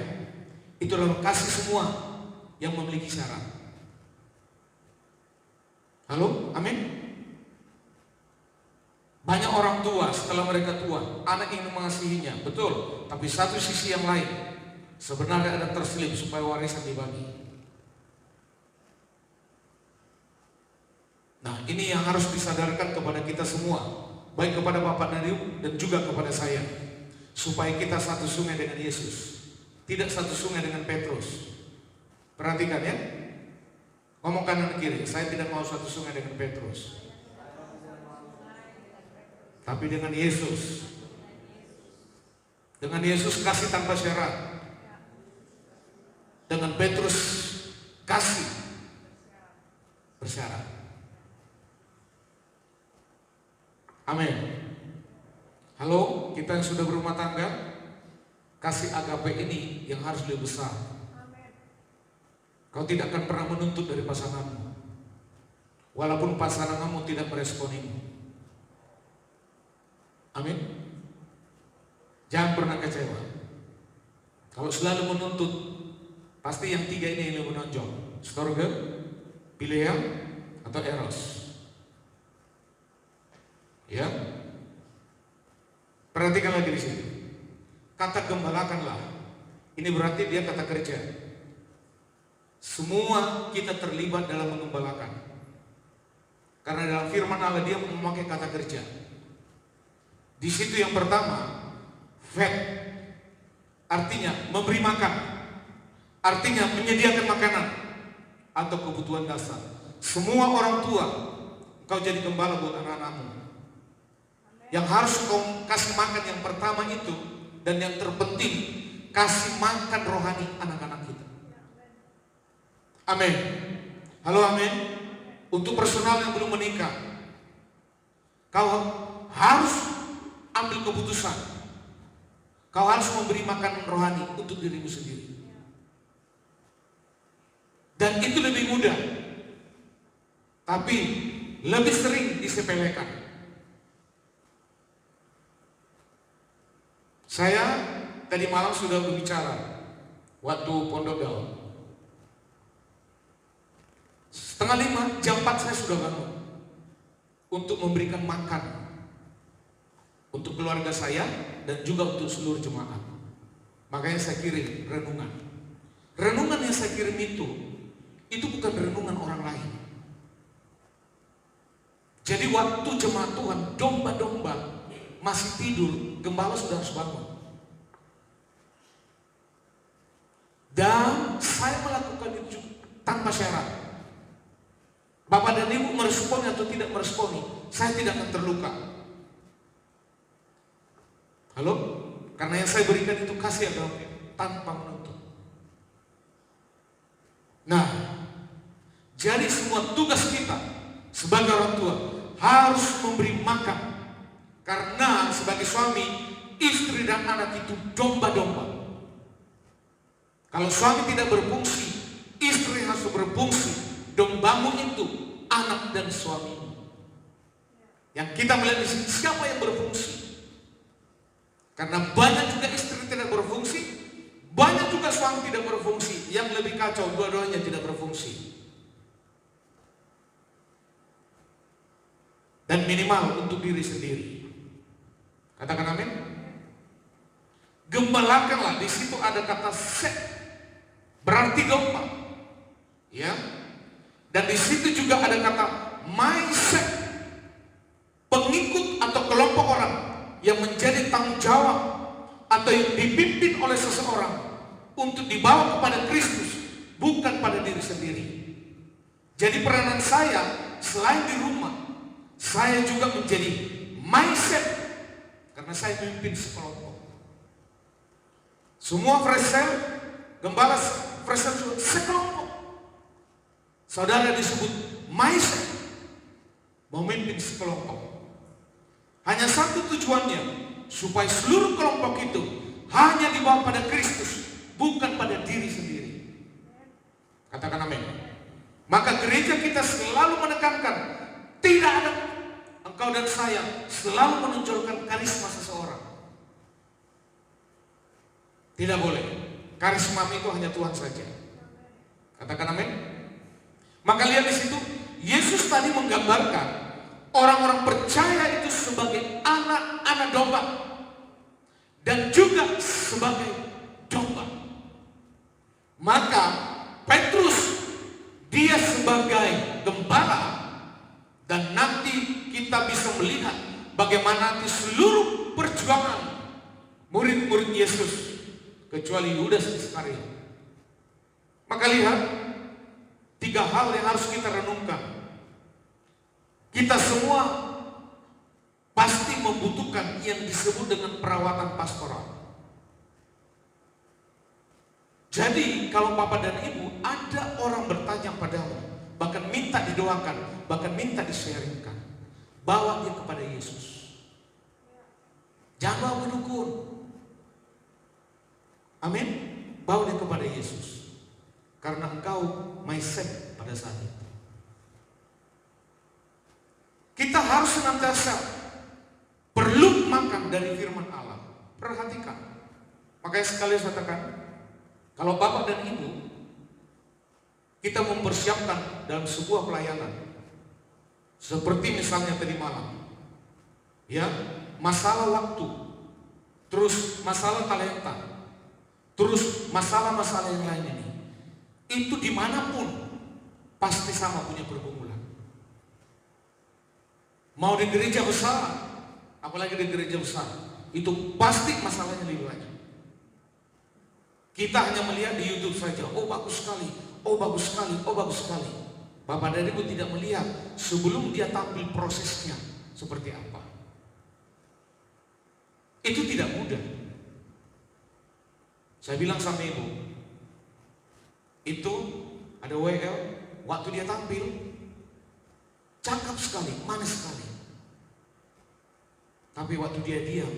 itu adalah kasih semua yang memiliki syarat. Halo, amin. Banyak orang tua setelah mereka tua, anak ingin mengasihinya, betul. Tapi satu sisi yang lain, sebenarnya ada terselip supaya warisan dibagi. Nah, ini yang harus disadarkan kepada kita semua, baik kepada Bapak Nadiu dan juga kepada saya. supaya kita satu sungai dengan Yesus, tidak satu sungai dengan Petrus. Perhatikan ya, ngomong kanan kiri, saya tidak mau satu sungai dengan Petrus, tapi dengan Yesus. Dengan Yesus kasih tanpa syarat, dengan Petrus kasih bersyarat. Amin. Halo, kita yang sudah berumah tangga, kasih agape ini yang harus lebih besar. Kau tidak akan pernah menuntut dari pasanganmu, walaupun pasanganmu tidak meresponimu. Amin. Jangan pernah kecewa. Kalau selalu menuntut, pasti yang tiga ini yang menonjol: storge, philia, atau eros. Ya. Perhatikan lagi di sini. Kata gembalakanlah. Ini berarti dia kata kerja. Semua kita terlibat dalam mengembalakan. Karena dalam firman Allah dia memakai kata kerja. Di situ yang pertama, fed, artinya memberi makan, artinya menyediakan makanan atau kebutuhan dasar. Semua orang tua, kau jadi gembala buat anak-anakmu. Yang harus kau kasih makan yang pertama itu, dan yang terpenting, kasih makan rohani anak-anak kita. Amin. Halo, amin. Untuk personal yang belum menikah, kau harus ambil keputusan. Kau harus memberi makan rohani untuk dirimu sendiri. Dan itu lebih mudah, tapi lebih sering disepelekan. Saya tadi malam sudah berbicara waktu Pondok Daun. 4:30, jam 4 saya sudah bangun untuk memberikan makan untuk keluarga saya dan juga untuk seluruh jemaat. Makanya saya kirim renungan. Renungan yang saya kirim itu bukan renungan orang lain. Jadi waktu jemaat Tuhan domba-domba masih tidur, gembala sudah harus bangun. Dan saya melakukan itu tanpa syarat. Bapak dan Ibu meresponi atau tidak meresponi, saya tidak akan terluka. Halo? Karena yang saya berikan itu kasih agape tanpa menuntut. Nah, jadi semua tugas kita sebagai orang tua harus memberi makan. Karena sebagai suami, istri dan anak itu domba-domba. Kalau suami tidak berfungsi, istri harus berfungsi. Dombamu itu anak dan suami. Yang kita melihat di sini, siapa yang berfungsi? Karena banyak juga istri tidak berfungsi, banyak juga suami tidak berfungsi. Yang lebih kacau, dua-duanya tidak berfungsi. Dan minimal untuk diri sendiri. Katakan amin. Gembalakanlah, di situ ada kata set, berarti domba. Ya. Dan di situ juga ada kata mindset, pengikut atau kelompok orang yang menjadi tanggung jawab atau yang dipimpin oleh seseorang untuk dibawa kepada Kristus, bukan pada diri sendiri. Jadi peranan saya selain di rumah, saya juga menjadi mindset karena saya memimpin sekelompok. Semua fresh cell, gembala fresh cell juga sekelompok. Saudara disebut mindset, memimpin sekelompok. Hanya satu tujuannya, supaya seluruh kelompok itu hanya dibawa pada Kristus, bukan pada diri sendiri. Katakan amin. Maka gereja kita selalu menekankan, tidak ada engkau dan saya selalu menonjolkan karisma seseorang. Tidak boleh. Karisma itu hanya Tuhan saja. Katakan amin. Maka lihat di situ, Yesus tadi menggambarkan orang-orang percaya itu sebagai anak-anak domba dan juga sebagai domba. Maka Petrus dia sebagai gembala, dan nanti kita bisa melihat bagaimana nanti seluruh perjuangan murid-murid Yesus kecuali Yudas Iskariot. Maka lihat, 3 hal yang harus kita renungkan. Kita semua pasti membutuhkan yang disebut dengan perawatan pastoral. Jadi kalau Bapak dan Ibu ada orang bertanya padamu, bahkan minta didoakan, bahkan minta di-sharingkan, bawa dia kepada Yesus. Jangan bawa ke dukun. Amin. Bawa dia kepada Yesus. Karena engkau myself pada saat itu. Kita harus senantiasa perlu makan dari firman Allah. Perhatikan. Makanya sekali saya katakan, kalau Bapak dan Ibu kita mempersiapkan dalam sebuah pelayanan, seperti misalnya tadi malam, ya, masalah waktu, terus masalah talenta, terus masalah-masalah yang lain ini, itu dimanapun pasti sama punya pergumulan. Mau di gereja besar, apalagi di gereja besar, itu pasti masalahnya lebih banyak. Kita hanya melihat di YouTube saja, oh bagus sekali, oh bagus sekali, oh bagus sekali. Bapak dan Ibu tidak melihat sebelum dia tampil prosesnya seperti apa. Itu tidak mudah. Saya bilang sama Ibu, itu ada WL, waktu dia tampil, cakep sekali, manis sekali. Tapi waktu dia diam,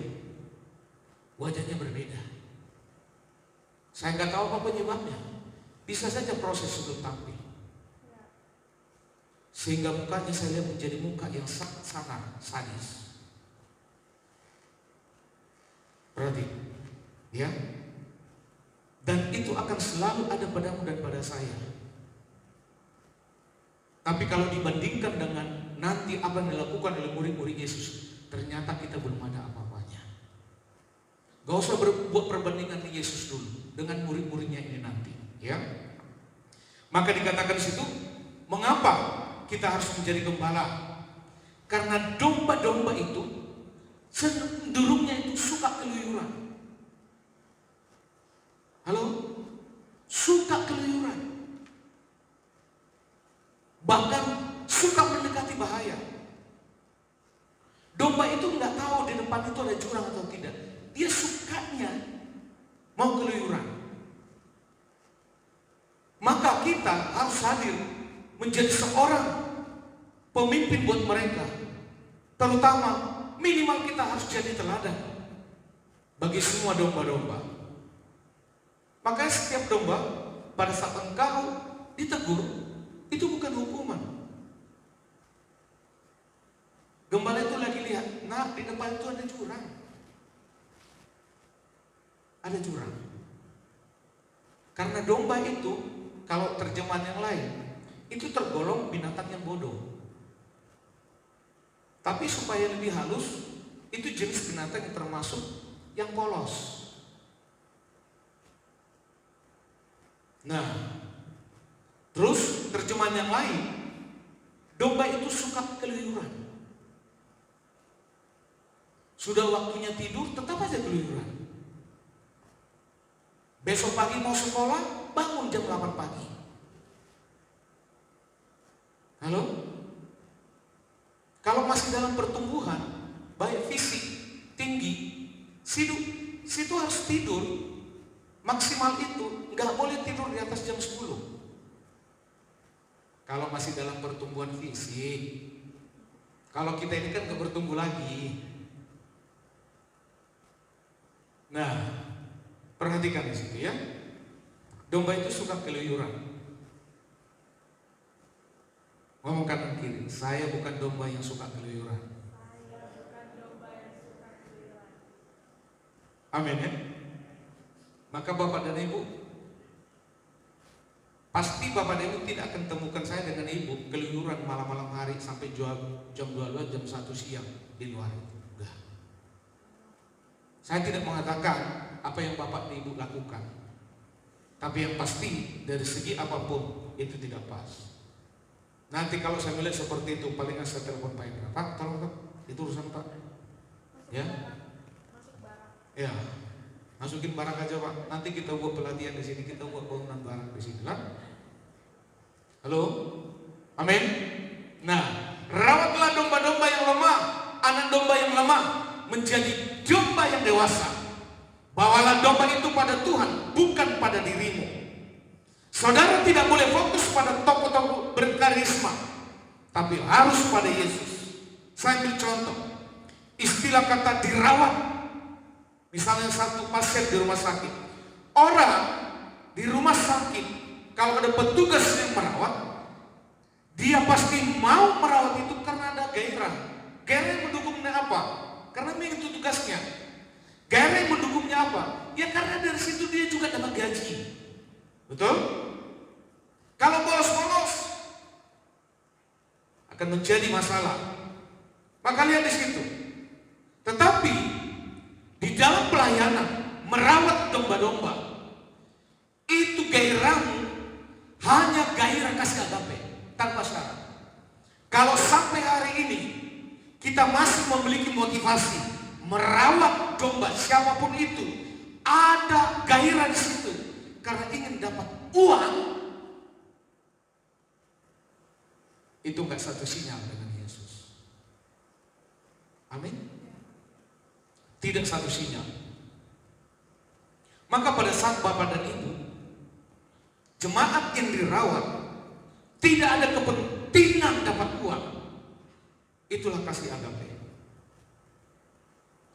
wajahnya berbeda. Saya nggak tahu apa penyebabnya. Bisa saja proses sebelum tampil. Sehingga mukanya saya lihat menjadi muka yang sangat sangar, sadis. Berarti, ya. Dan itu akan selalu ada padamu dan pada saya. Tapi kalau dibandingkan dengan nanti apa yang dilakukan oleh murid-murid Yesus, ternyata kita belum ada apa-apanya. Gak usah buat perbandingan dengan Yesus dulu, dengan murid-muridnya ini nanti, ya. Maka dikatakan di situ, mengapa kita harus menjadi gembala? Karena domba-domba itu cenderungnya itu suka keluyuran. Halo? Suka keluyuran. Bahkan suka mendekati bahaya. Domba itu nggak tahu di depan itu ada jurang atau tidak. Dia sukanya mau keluyuran. Maka kita harus hadir menjadi seorang pemimpin buat mereka. Terutama minimal kita harus jadi teladan bagi semua domba-domba. Makanya setiap domba pada saat engkau ditegur, itu bukan hukuman. Gembala itu lagi lihat, nah di depan itu ada jurang. Ada jurang. Karena domba itu, kalau terjemahan yang lain, itu tergolong binatang yang bodoh. Tapi supaya lebih halus, itu jenis binatang yang termasuk yang polos. Nah, terus terjemahan yang lain, domba itu suka keluyuran. Sudah waktunya tidur, tetap aja keluyuran. Besok pagi mau sekolah, bangun jam 8 pagi. Halo? Kalau masih dalam pertumbuhan, baik fisik, tinggi, situ harus tidur. Maksimal itu, nggak boleh tidur di atas jam 10. Kalau masih dalam pertumbuhan fisik. Kalau kita ini kan nggak bertumbuh lagi. Nah, perhatikan di situ ya. Domba itu suka keluyuran. Ngomong kanan kiri, saya bukan domba yang suka keluyuran. Amin ya. Maka Bapak dan Ibu, pasti Bapak dan Ibu tidak akan temukan saya dengan Ibu keluyuran malam-malam hari sampai jam 12, jam 1 siang di luar itu. Enggak. Saya tidak mengatakan apa yang Bapak dan Ibu lakukan. Tapi yang pasti dari segi apapun itu tidak pas. Nanti kalau saya melihat seperti itu, paling saya telepon Pak Indra. Pak, tolong Pak, itu urusan Pak. Ya? Ya. Masukin barang aja Pak. Nanti kita buat pelatihan di sini, kita buat bangunan barang di sini lah. Halo, amin. Nah, rawatlah domba-domba yang lemah, anak domba yang lemah menjadi domba yang dewasa. Bawalah domba itu pada Tuhan, bukan pada dirimu. Saudara tidak boleh fokus pada tokoh-tokoh berkarisma, tapi harus pada Yesus. Saya ambil contoh, istilah kata dirawat. Misalnya satu pasien di rumah sakit. Orang di rumah sakit, kalau ada petugas yang merawat, dia pasti mau merawat itu karena ada gairah. Gairah yang mendukungnya apa? Karena memang itu tugasnya. Gairah yang mendukungnya apa? Ya karena dari situ dia juga dapat gaji. Betul? Kalau bolos-bolos akan menjadi masalah. Maka lihat di situ. Tetapi di dalam pelayanan merawat domba-domba, itu gairahmu hanya gairah kasih agape tanpa syarat. Kalau sampai hari ini kita masih memiliki motivasi merawat domba siapapun itu, ada gairah di situ karena ingin dapat uang, itu enggak satu sinyal dengan Yesus. Amin. Tidak satu sinyal. Maka pada saat Bapak dan Ibu, jemaat yang dirawat tidak ada kepentingan dapat uang, itulah kasih agape.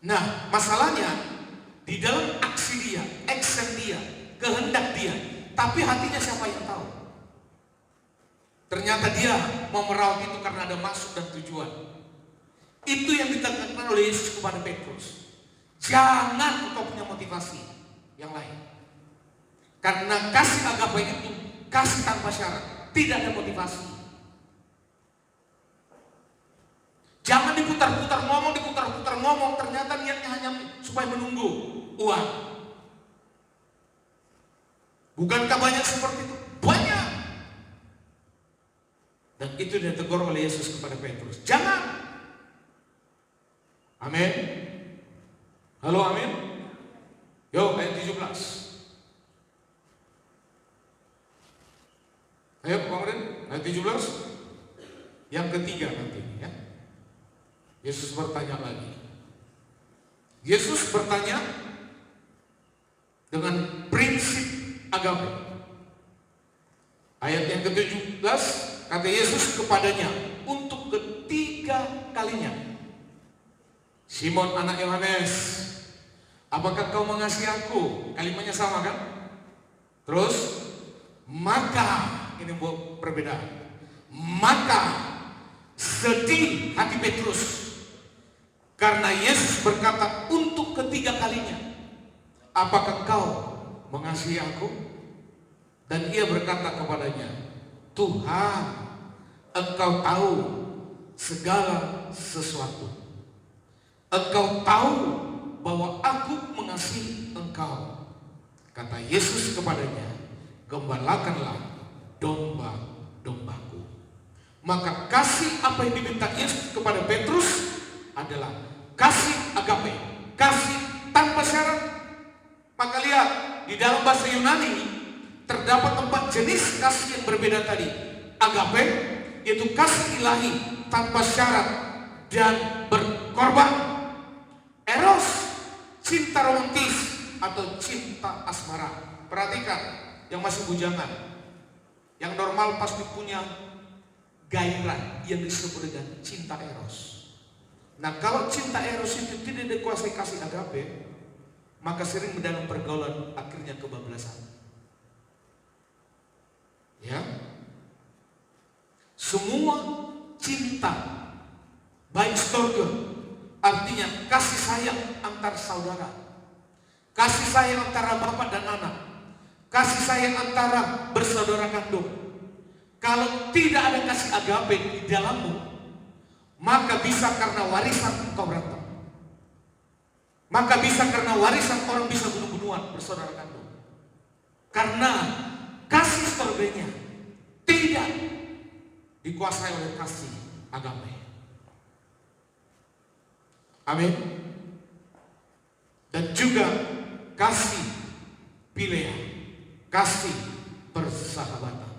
Nah, masalahnya di dalam aksi dia, action dia, kehendak dia, tapi hatinya siapa yang tahu? Ternyata dia mau merawat itu karena ada maksud dan tujuan. Itu yang ditekankan oleh Yesus kepada Petrus. Jangan engkau punya motivasi yang lain. Karena kasih agape itu kasih tanpa syarat, tidak ada motivasi. Jangan diputar-putar ngomong, ternyata niatnya hanya supaya menunggu uang. Bukankah banyak seperti itu? Banyak. Dan itu ditegur oleh Yesus kepada Petrus. Jangan. Amin. Halo, amin. Yo, ayat 17. Ayo, kemudian ayat 17. Yang ketiga nanti ya. Yesus bertanya lagi. Yesus bertanya dengan prinsip agape. Ayat yang ke-17 kata Yesus kepadanya untuk ketiga kalinya, Simon anak Yohanes, apakah kau mengasihi aku? Kalimatnya sama kan? Terus, maka, ini buat perbedaan. Maka sedih hati Petrus karena Yesus berkata untuk ketiga kalinya, apakah kau mengasihi aku? Dan ia berkata kepadanya, Tuhan, Engkau tahu segala sesuatu. Engkau tahu bahwa aku mengasihi Engkau. Kata Yesus kepadanya, gembalakanlah domba-dombaku. Maka kasih apa yang diminta Yesus kepada Petrus adalah kasih agape, kasih tanpa syarat. Maka lihat, di dalam bahasa Yunani terdapat 4 jenis kasih yang berbeda tadi. Agape, yaitu kasih ilahi tanpa syarat dan berkorban. Eros, cinta romantis atau cinta asmara. Perhatikan, yang masih bujangan, yang normal pasti punya gairah yang disebut dengan cinta eros. Nah, kalau cinta eros itu tidak dikuasai kasih agape, maka sering dalam pergaulan akhirnya kebablasan. Ya, semua cinta baik surga, artinya kasih sayang antar saudara, kasih sayang antara bapak dan anak, kasih sayang antara bersaudara kandung. Kalau tidak ada kasih agape di dalammu, maka bisa karena warisan engkau berantem. Maka bisa karena warisan orang bisa bunuh-bunuhan bersaudara kandung. Karena kasih surganya tidak dikuasai oleh kasih agape. Amin. Dan juga kasih pilea, kasih persahabatan.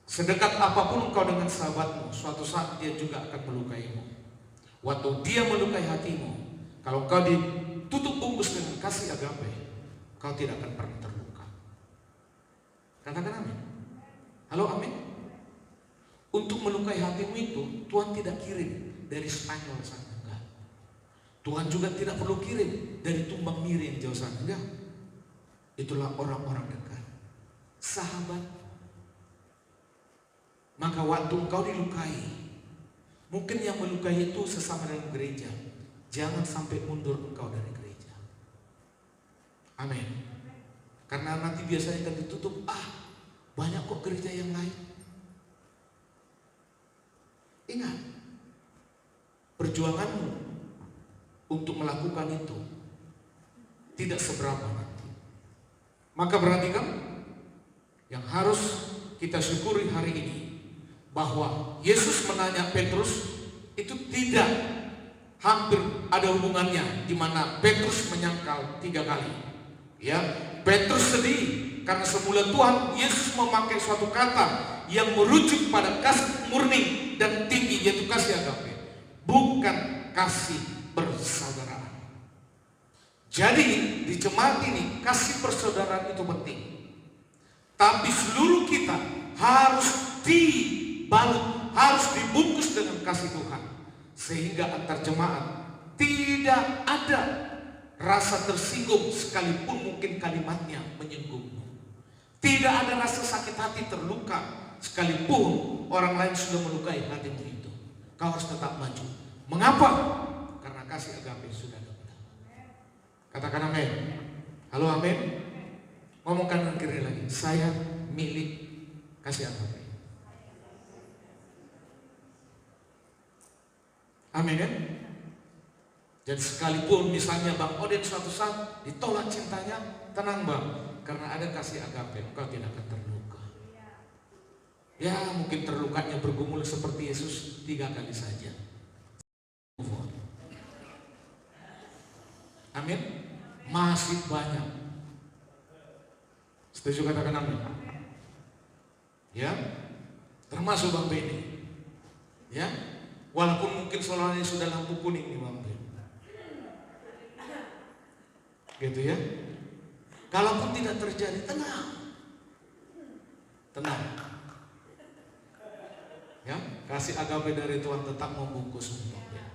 Sedekat apapun engkau dengan sahabatmu, suatu saat dia juga akan melukaimu. Waktu dia melukai hatimu, kalau kau ditutup bungkus dengan kasih agape, kau tidak akan pernah terluka. Katakan amin. Halo, amin. Untuk melukai hatimu itu Tuhan tidak kirim dari Spanyol sana, enggak. Tuhan juga tidak perlu kirim dari Tumbang Miri yang jauh sana, enggak. Itulah orang-orang dekat, sahabat. Maka waktu engkau dilukai, mungkin yang melukai itu sesama dalam gereja, jangan sampai mundur engkau dari gereja. Amin. Karena nanti biasanya akan ditutup, banyak kok gereja yang lain. Ingat, perjuanganmu untuk melakukan itu tidak seberapa nanti. Maka perhatikan, yang harus kita syukuri hari ini, bahwa Yesus menanya Petrus itu tidak hampir ada hubungannya, di mana Petrus menyangkal 3 kali. Ya, Petrus sedih karena semula Tuhan Yesus memakai suatu kata yang merujuk pada kasih murni dan tinggi, yaitu kasih agape, bukan kasih persaudaraan. Jadi di jemaat ini kasih persaudaraan itu penting, tapi seluruh kita harus dibalut, harus dibungkus dengan kasih Tuhan, sehingga antar jemaat tidak ada rasa tersinggung sekalipun mungkin kalimatnya menyinggungmu. Tidak ada rasa sakit hati, terluka sekalipun orang lain sudah melukai hatimu itu. Kau harus tetap maju. Mengapa? Karena kasih agape sudah ada. Katakan amin. Halo, amin. Ngomong kanan kiri lagi. Saya milik kasih agape. Amin kan? Jadi sekalipun misalnya Bang Oden suatu saat ditolak cintanya, tenang Bang, karena ada kasih agape, engkau tidak akan terluka. Ya mungkin terlukanya bergumul seperti Yesus 3 kali saja. Amin. Masih banyak. Setuju, katakan amin. Ya, termasuk Bang Beni. Ya, walaupun mungkin soalnya sudah lampu kuning nih Bang Beni. Gitu ya. Kalaupun tidak terjadi, tenang. Tenang. Ya, kasih agape dari Tuhan tetap membungkus untuk dia.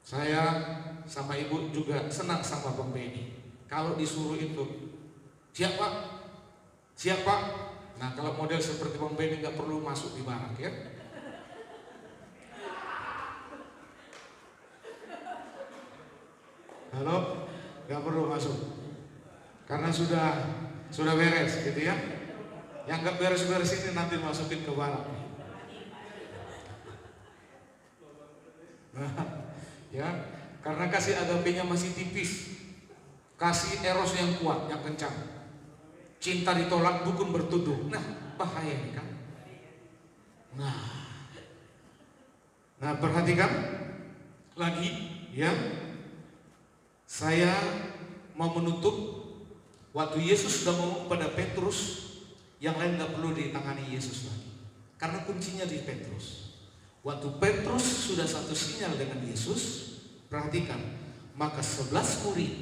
Saya sama ibu juga senang sama Bang Beni. Kalau disuruh itu, siap Pak? Siap Pak? Nah kalau model seperti Bang Beni nggak perlu masuk di barak ya. Halo, nggak perlu masuk, karena sudah beres gitu ya. Yang nggak beres-beres ini nanti masukin ke barak. Nah, ya, karena kasih agapenya masih tipis, kasih eros yang kuat, yang kencang. Cinta ditolak, dukun bertuduh. Nah, bahaya ini kan. Nah perhatikan lagi ya. Saya mau menutup. Waktu Yesus sudah ngomong pada Petrus, yang lain gak perlu ditangani Yesus lagi, karena kuncinya di Petrus. Waktu Petrus sudah satu sinyal dengan Yesus, perhatikan, maka 11 murid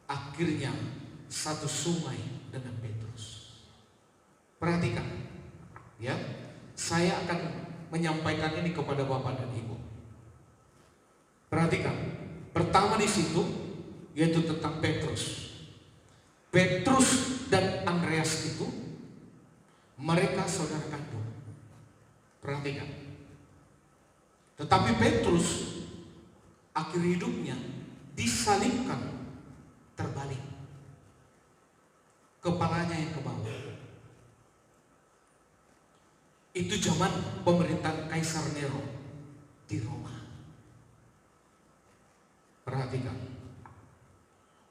akhirnya satu sungai dengan Petrus. Perhatikan, ya, saya akan menyampaikan ini kepada Bapak dan Ibu. Perhatikan, pertama di situ yaitu tentang Petrus. Petrus dan Andreas itu mereka saudara kandung. Perhatikan. Tetapi Petrus akhir hidupnya disalibkan terbalik. Kepalanya yang ke bawah. Itu zaman pemerintahan Kaisar Nero di Roma. Perhatikan.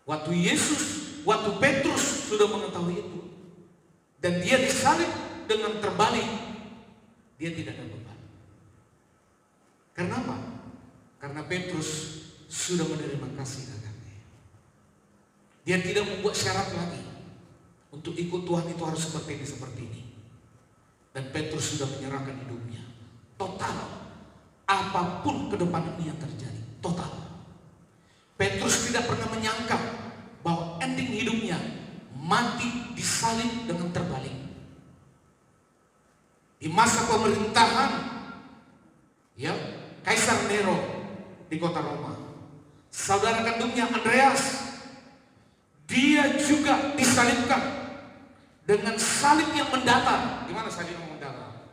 Waktu Petrus sudah mengetahui itu dan dia disalib dengan terbalik, dia tidak ada beban. Kenapa? Karena Petrus sudah menerima kasih kakaknya. Dia tidak membuat syarat lagi. Untuk ikut Tuhan itu harus seperti ini. Dan Petrus sudah menyerahkan hidupnya. Total. Apapun ke depan ini yang terjadi. Total. Petrus tidak pernah menyangka bahwa ending hidupnya mati disalib dengan terbalik. Di masa pemerintahan ya Kaisar Nero di kota Roma, saudara kandungnya Andreas, dia juga disalibkan dengan salib yang mendatar. Gimana salib yang mendatar?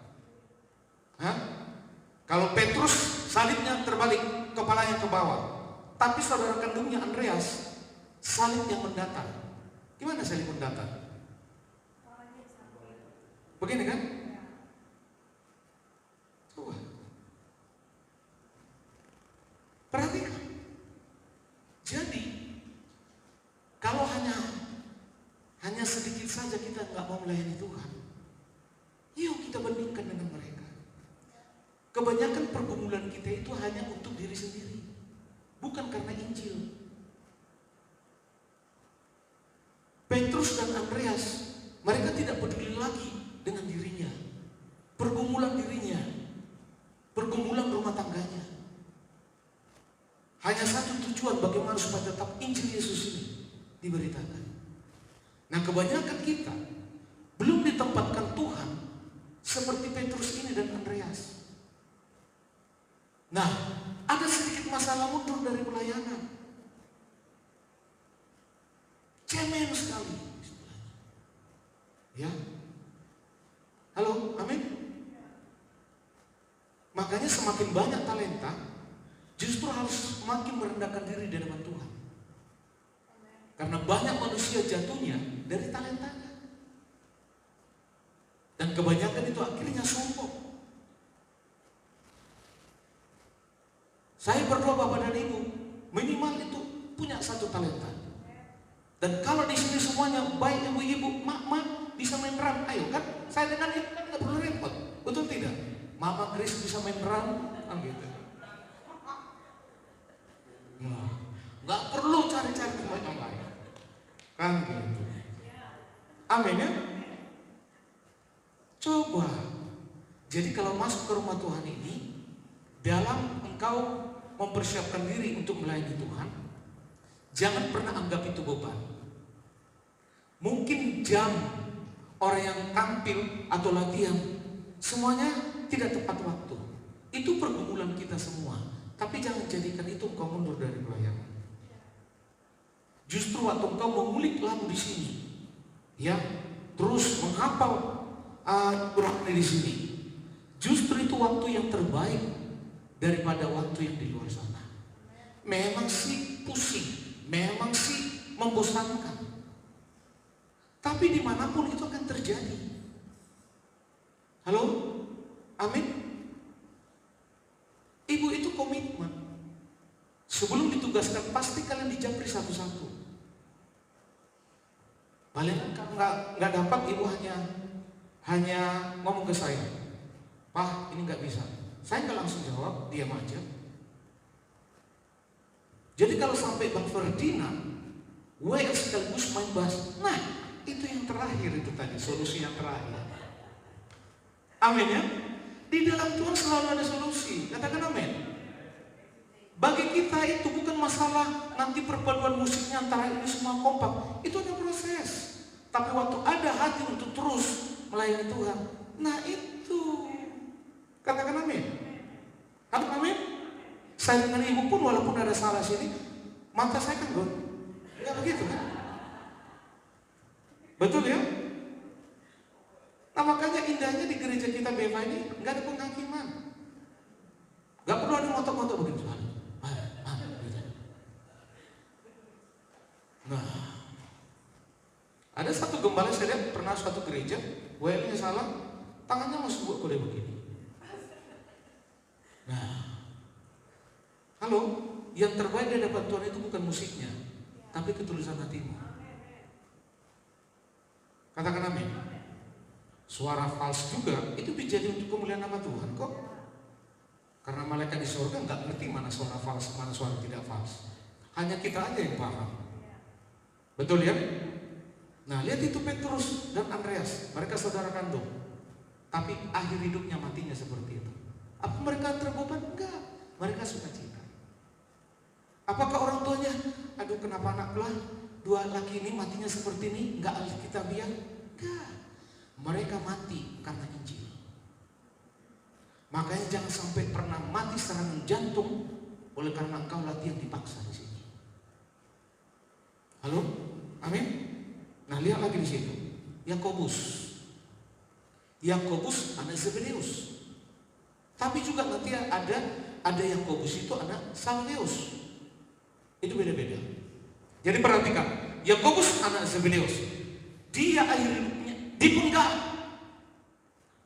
Hah? Kalau Petrus salibnya terbalik, kepalanya ke bawah. Tapi saudara kandungnya Andreas salib yang mendatar. Gimana salib mendatar? Begini kan? Coba perhatikan. Jadi kalau hanya sedikit saja kita nggak mau melayani Tuhan, yuk kita bandingkan dengan mereka. Kebanyakan pergumulan kita itu hanya untuk diri sendiri, bukan karena Injil. Petrus dan Andreas, mereka tidak peduli lagi dengan dirinya, pergumulan dirinya, pergumulan rumah tangganya. Hanya satu tujuan, bagaimana supaya tetap Injil Yesus ini diberitakan. Nah, kebanyakan kita belum ditempatkan Tuhan seperti Petrus ini dan Andreas. Nah, ada sedikit masalah mundur dari pelayanan. Cemen sekali. Ya. Halo, amin. Makanya semakin banyak talenta, justru harus semakin merendahkan diri di hadapan Tuhan. Karena banyak manusia jatuhnya dari talentanya. Dan kebanyakan itu akhirnya sombong. Saya berdoa Bapak dan Ibu, minimal itu punya satu talenta. Dan kalau di sini semuanya baik ibu-ibu, mak bisa main drum, ayo kan? Saya dengan itu kan nggak perlu repot, betul tidak? Mama Chris bisa main drum, kan gitu. Nah, nggak perlu cari-cari tempat yang lain, kan gitu. Amin ya. Coba. Jadi kalau masuk ke rumah Tuhan ini, dalam engkau mempersiapkan diri untuk melayani Tuhan, jangan pernah anggap itu beban. Mungkin jam orang yang tampil atau latihan semuanya tidak tepat waktu. Itu pergumulan kita semua. Tapi jangan jadikan itu engkau mundur dari pelayanan. Justru waktu engkau mengulik lagu di sini, ya, terus menghafal Quran di sini, justru itu waktu yang terbaik daripada waktu yang di luar sana. Memang sih pusing, memang sih membosankan, tapi dimanapun itu akan terjadi. Halo, amin. Ibu itu komitmen. Sebelum ditugaskan pasti kalian dijapri satu-satu. Paling nggak dapat, ibu hanya ngomong ke saya, Pak ini nggak bisa. Saya nggak langsung jawab, diam aja. Jadi kalau sampai Bang Ferdinand WL sekaligus main bass, nah itu yang terakhir, itu tadi solusi yang terakhir. Amin ya. Di dalam Tuhan selalu ada solusi. Katakan amin. Bagi kita itu bukan masalah nanti perpaduan musiknya antara ini semua kompak, itu ada proses. Tapi waktu ada hati untuk terus melayani Tuhan, nah itu, katakan amin. Halo, amin. Saya dengan ibu pun walaupun ada salah sini, mata saya kan gon, nggak begitu kan? Betul ya? Nah makanya indahnya di gereja kita BEMA ini nggak ada penghakiman, nggak perlu ada motok-motok begitu. Nah, ada satu gembala saya lihat pernah suatu gereja, WL-nya salah, tangannya masuk buat kode begini. Nah, halo, yang terbaik di hadapan Tuhan itu bukan musiknya, tapi ketulusan hatimu. Katakan amin. Suara fals juga itu dijadi untuk kemuliaan nama Tuhan kok. Karena malaikat di surga nggak ngerti mana suara fals, mana suara tidak fals. Hanya kita aja yang paham. Betul ya? Nah, lihat itu Petrus dan Andreas, mereka saudara kandung. Tapi akhir hidupnya matinya seperti itu. Apa mereka terbeban? Enggak. Mereka sukacita. Apakah orang tuanya, aduh kenapa anak lah dua laki ini matinya seperti ini, enggak alkitabiah? Enggak. Mereka mati karena Injil. Makanya jangan sampai pernah mati serangan jantung oleh karena engkau latihan dipaksa di sini. Halo? Amin? Nah, lihat lagi di situ. Yakobus anak Zebedeus. Tapi juga nanti ada Yakobus itu anak Salweus. Itu beda-beda. Jadi perhatikan, Yakobus anak Zebedeus. Dia akhirnya dipenggal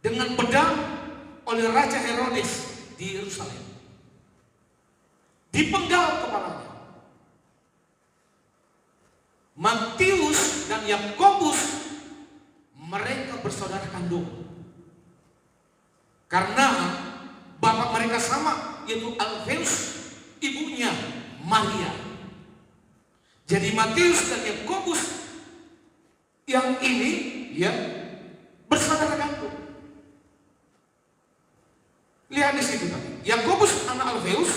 dengan pedang oleh Raja Herodes di Yerusalem. Dipenggal kepalanya. Matius dan Yakobus mereka bersaudara kandung. Karena bapak mereka sama, yaitu Alfeus, ibunya Maria. Jadi Matius dan Yakobus yang ini ya bersaudara kandung. Lihat di situ tadi. Yakobus anak Alfeus,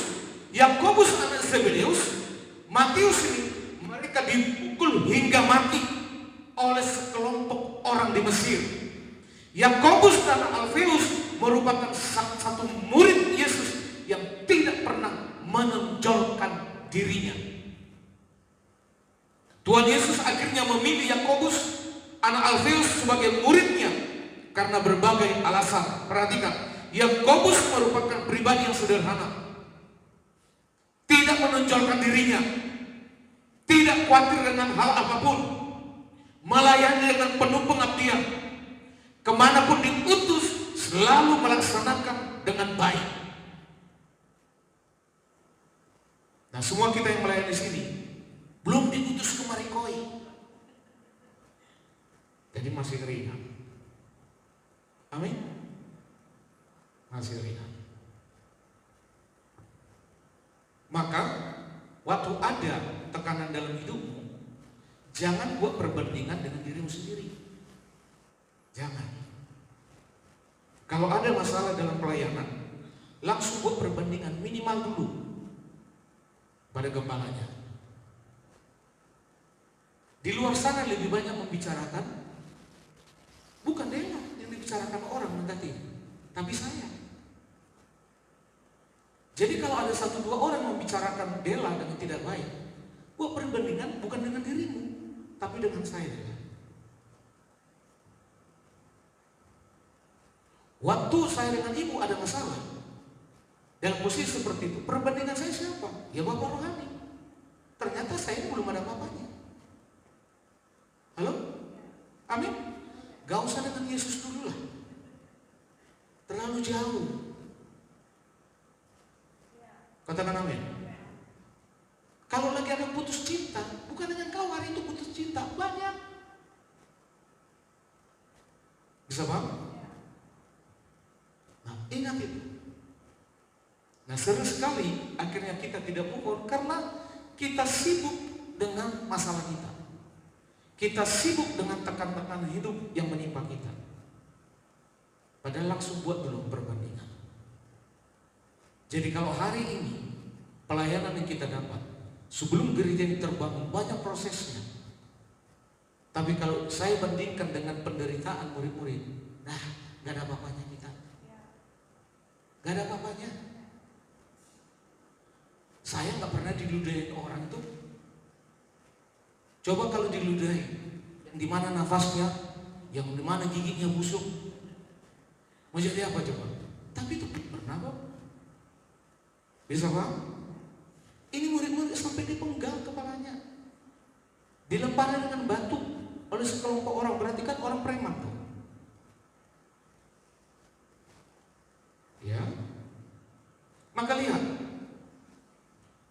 Yakobus anak Zebedeus, Matius ini mereka dipukul hingga mati oleh sekelompok orang di Mesir. Yakobus dan Alfeus merupakan satu murid Yesus yang tidak pernah menonjolkan dirinya. Tuhan Yesus akhirnya memilih Yakobus anak Alfeus sebagai muridnya karena berbagai alasan. Perhatikan. Yakobus merupakan pribadi yang sederhana, tidak menonjolkan dirinya, tidak khawatir dengan hal apapun, melayani dengan penuh pengabdian, kemanapun diutus selalu melaksanakan dengan baik. Nah, semua kita yang melayani di sini belum diutus ke Marikoi, jadi masih ringan. Amin. Masih ringan. Maka waktu ada tekanan dalam hidupmu, jangan buat perbandingan dengan dirimu sendiri. Jangan. Kalau ada masalah dalam pelayanan, langsung buat perbandingan minimal dulu pada gembalanya. Di luar sana lebih banyak membicarakan, bukan dia yang dibicarakan orang negatif, tapi saya. Jadi kalau ada 1-2 orang membicarakan Dela dengan tidak baik, buat perbandingan bukan dengan dirimu, tapi dengan saya. Waktu saya dengan ibu ada masalah, dalam posisi seperti itu, perbandingan saya siapa? Ya Bapak Rohani. Ternyata saya belum ada apa-apanya. Halo? Amin? Gak usah dengan Yesus dulu lah. Terlalu jauh. Katakan amin. Kalau lagi ada putus cinta, bukan dengan kau hari itu putus cinta, banyak. Bisa paham? Nah, ingat itu. Nah, sering sekali akhirnya kita tidak move on karena kita sibuk dengan masalah kita. Kita sibuk dengan tekan-tekan hidup yang menimpa kita. Padahal langsung buat dulu perbandingan. Jadi kalau hari ini pelayanan yang kita dapat, sebelum gereja ini terbangun banyak prosesnya. Tapi kalau saya bandingkan dengan penderitaan murid-murid, nah gak ada apa-apanya kita. Gak ada apa-apanya. Saya gak pernah diludahin orang tuh. Coba kalau diludahin, yang dimana nafasnya, yang dimana giginya busuk, mau jadi apa coba? Tapi itu pernah kok. Bisa Pak? Ini murid-murid sampai dipenggal kepalanya, dilempari dengan batu oleh sekelompok orang. Berarti kan orang preman tuh. Ya. Maka lihat.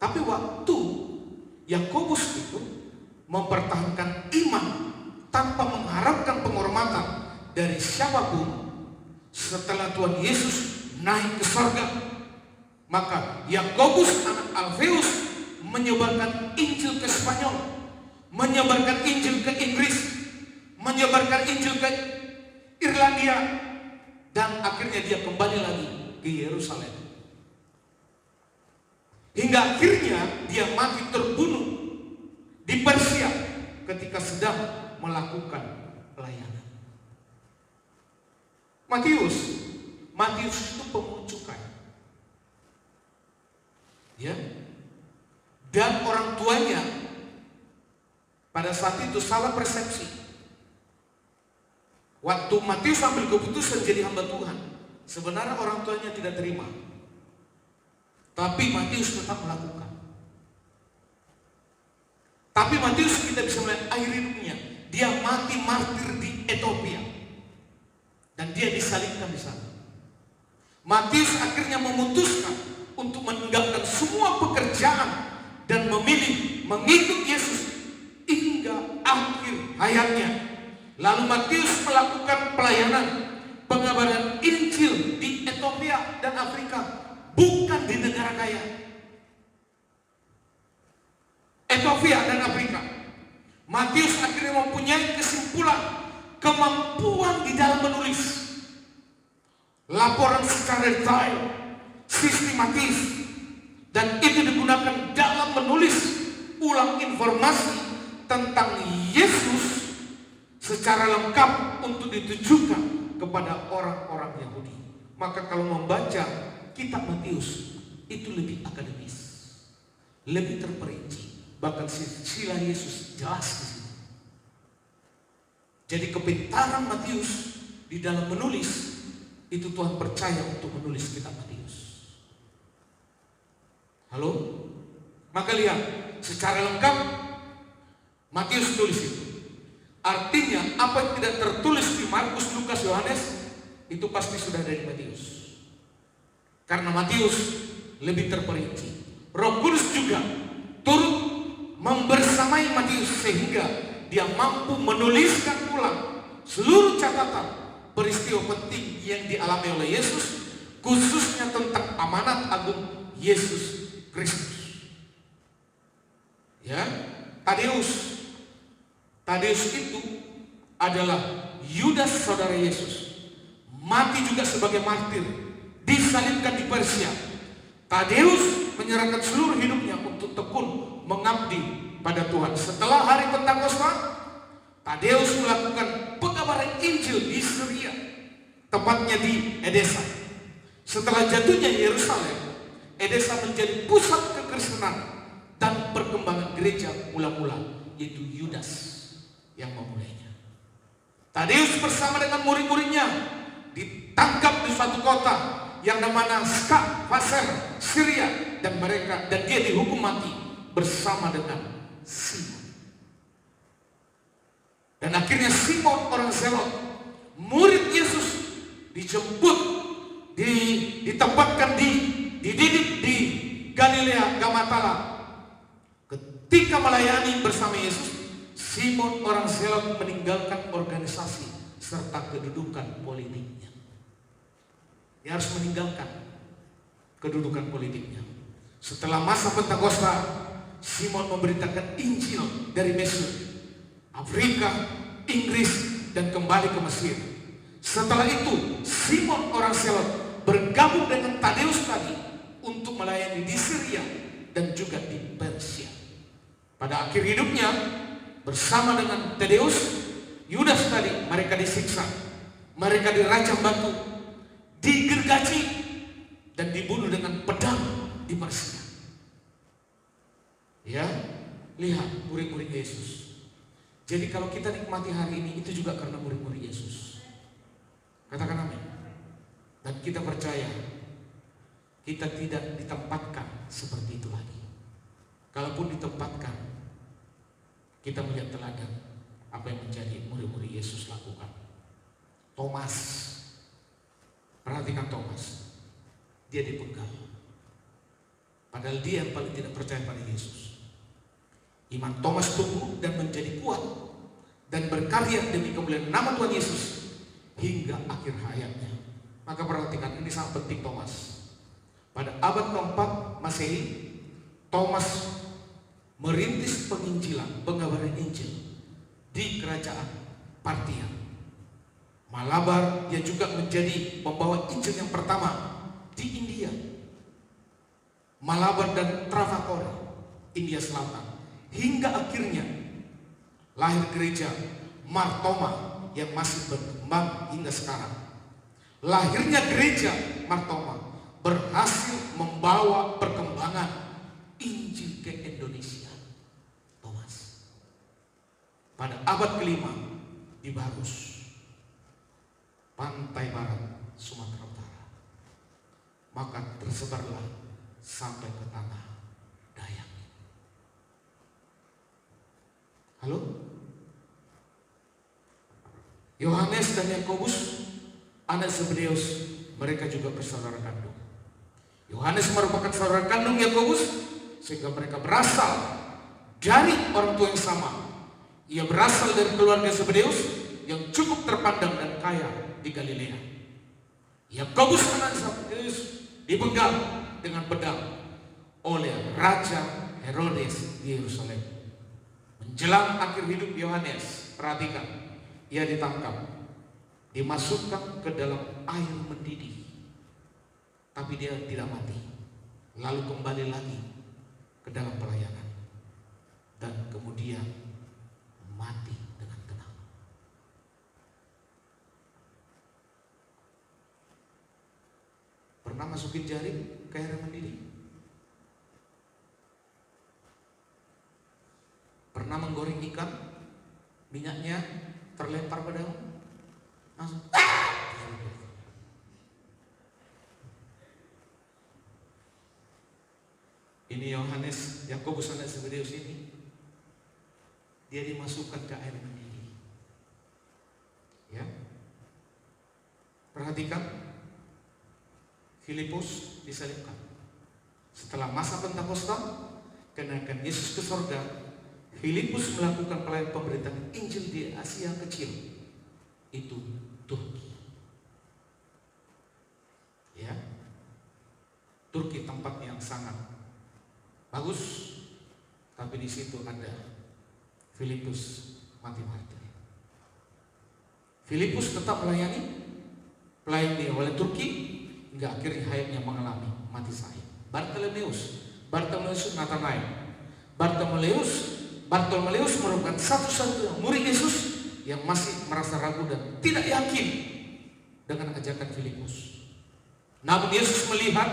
Tapi waktu Yakobus itu mempertahankan iman tanpa mengharapkan penghormatan dari siapapun, setelah Tuhan Yesus naik ke surga, Maka Yakobus anak Alfeus menyebarkan Injil ke Spanyol, menyebarkan Injil ke Inggris, menyebarkan Injil ke Irlandia, dan akhirnya dia kembali lagi ke Yerusalem. Hingga akhirnya dia mati terbunuh di Persia ketika sedang melakukan pelayanan. Matius itu pemungut cukai. Ya. Dan orang tuanya pada saat itu salah persepsi. Waktu Matius ambil keputusan jadi hamba Tuhan, sebenarnya orang tuanya tidak terima. Tapi Matius tetap melakukan. Tapi Matius kita bisa melihat akhir hidupnya. Dia mati martir di Ethiopia. Dan dia disalibkan di sana. Matius akhirnya memutuskan untuk meninggalkan semua pekerjaan dan memilih mengikut Yesus hingga akhir hayatnya. Lalu Matius melakukan pelayanan pengabaran Injil di Ethiopia dan Afrika, bukan di negara kaya. Ethiopia dan Afrika. Matius akhirnya mempunyai kesimpulan kemampuan di dalam menulis laporan secara detail, sistematis, dan itu digunakan dalam menulis ulang informasi tentang Yesus secara lengkap untuk ditujukan kepada orang-orang Yahudi. Maka kalau membaca kitab Matius itu lebih akademis, lebih terperinci, bahkan silsilah Yesus jelas di situ. Jadi kepintaran Matius di dalam menulis itu Tuhan percaya untuk menulis kitab Matius. Halo? Maka lihat secara lengkap Matius tulis itu. Artinya apa yang tidak tertulis di Markus, Lukas, Yohanes itu pasti sudah dari Matius. Karena Matius lebih terperinci. Roh Kudus juga turut membersamai Matius sehingga dia mampu menuliskan ulang seluruh catatan peristiwa penting yang dialami oleh Yesus, khususnya tentang amanat agung Yesus Kristus. Ya, Tadeus itu adalah Yudas saudara Yesus, mati juga sebagai martir, disalibkan di Persia. Tadeus menyerahkan seluruh hidupnya untuk tekun mengabdi pada Tuhan. Setelah hari Pentakosta, Tadeus melakukan pengabaran Injil di Syria, tepatnya di Edesa. Setelah jatuhnya Yerusalem, Edesa menjadi pusat kekristenan dan perkembangan gereja mula-mula, yaitu Yudas yang memulainya. Tadeus bersama dengan murid-muridnya ditangkap di suatu kota yang namanya Skavaser, Syria, dan dia dihukum mati bersama dengan Simon. Dan akhirnya Simon orang Zelot, murid Yesus, dijemput, ditempatkan dididik di Galilea Gamatala. Ketika melayani bersama Yesus, Simon orang Zelot meninggalkan organisasi serta kedudukan politiknya. Dia harus meninggalkan kedudukan politiknya. Setelah masa Pentakosta, Simon memberitakan Injil dari Mesir, Afrika, Inggris, dan kembali ke Mesir. Setelah itu, Simon orang Zelot bergabung dengan Tadeus tadi untuk melayani di Syria dan juga di Persia. Pada akhir hidupnya, bersama dengan Tadeus, Yudas tadi, mereka disiksa, mereka dirajam batu, digergaji, dan dibunuh dengan pedang di Persia. Ya, lihat murid-murid Yesus. Jadi kalau kita nikmati hari ini, itu juga karena murid-murid Yesus. Katakan amin. Dan kita percaya kita tidak ditempatkan seperti itu lagi. Kalaupun ditempatkan, kita melihat teladan apa yang menjadi murid-murid Yesus lakukan. Thomas, perhatikan Thomas, dia dipenggal. Padahal dia yang paling tidak percaya pada Yesus. Iman Thomas tumbuh dan menjadi kuat dan berkarya demi kemuliaan nama Tuhan Yesus hingga akhir hayatnya. Maka perhatikan, ini sangat penting Thomas. Pada abad keempat Masehi, Thomas merintis penginjilan, pengabaran Injil di kerajaan Partia. Malabar, dia juga menjadi pembawa Injil yang pertama di India. Malabar dan Travankor, India Selatan. Hingga akhirnya lahir gereja Mar Thoma yang masih berkembang hingga sekarang. Lahirnya gereja Mar Thoma berhasil membawa perkembangan Injil ke Indonesia. Thomas. Pada abad kelima di Barus, pantai barat Sumatera Utara. Maka tersebarlah sampai ke tanah Dayak. Halo? Yohanes dan Yakobus, anak Zebedeus, mereka juga bersaudara kandung. Yohanes merupakan saudara kandung Yakobus, sehingga mereka berasal dari orang tua yang sama. Ia berasal dari keluarga Zebedeus yang cukup terpandang dan kaya di Galilea. Yakobus anak Zebedeus dipenggal dengan pedang oleh Raja Herodes di Yerusalem. Menjelang akhir hidup Yohanes, perhatikan, ia ditangkap, dimasukkan ke dalam air mendidih, tapi dia tidak mati. Lalu kembali lagi ke dalam pelayanan dan kemudian mati dengan tenang. Pernah masukin jari ke air mendidih? Pernah menggoreng ikan, minyaknya terlempar pada langsung ini Yohanes, Yakobus anak Zebedeus ini, dia dimasukkan ke air mendidih. Ya, perhatikan, Filipus disalibkan. Setelah masa Pentakosta, kenaikan Yesus ke surga, Filipus melakukan pelayanan pemberitaan Injil di Asia Kecil, itu Turki. Ya, Turki tempat yang sangat bagus, tapi di situ ada Filipus mati martir. Filipus tetap melayani dia oleh Turki hingga akhirnya hayatnya mengalami mati sahih. Bartolomeus Nathanael. Bartolomeus merupakan satu-satunya murid Yesus yang masih merasa ragu dan tidak yakin dengan ajakan Filipus. Namun Yesus melihat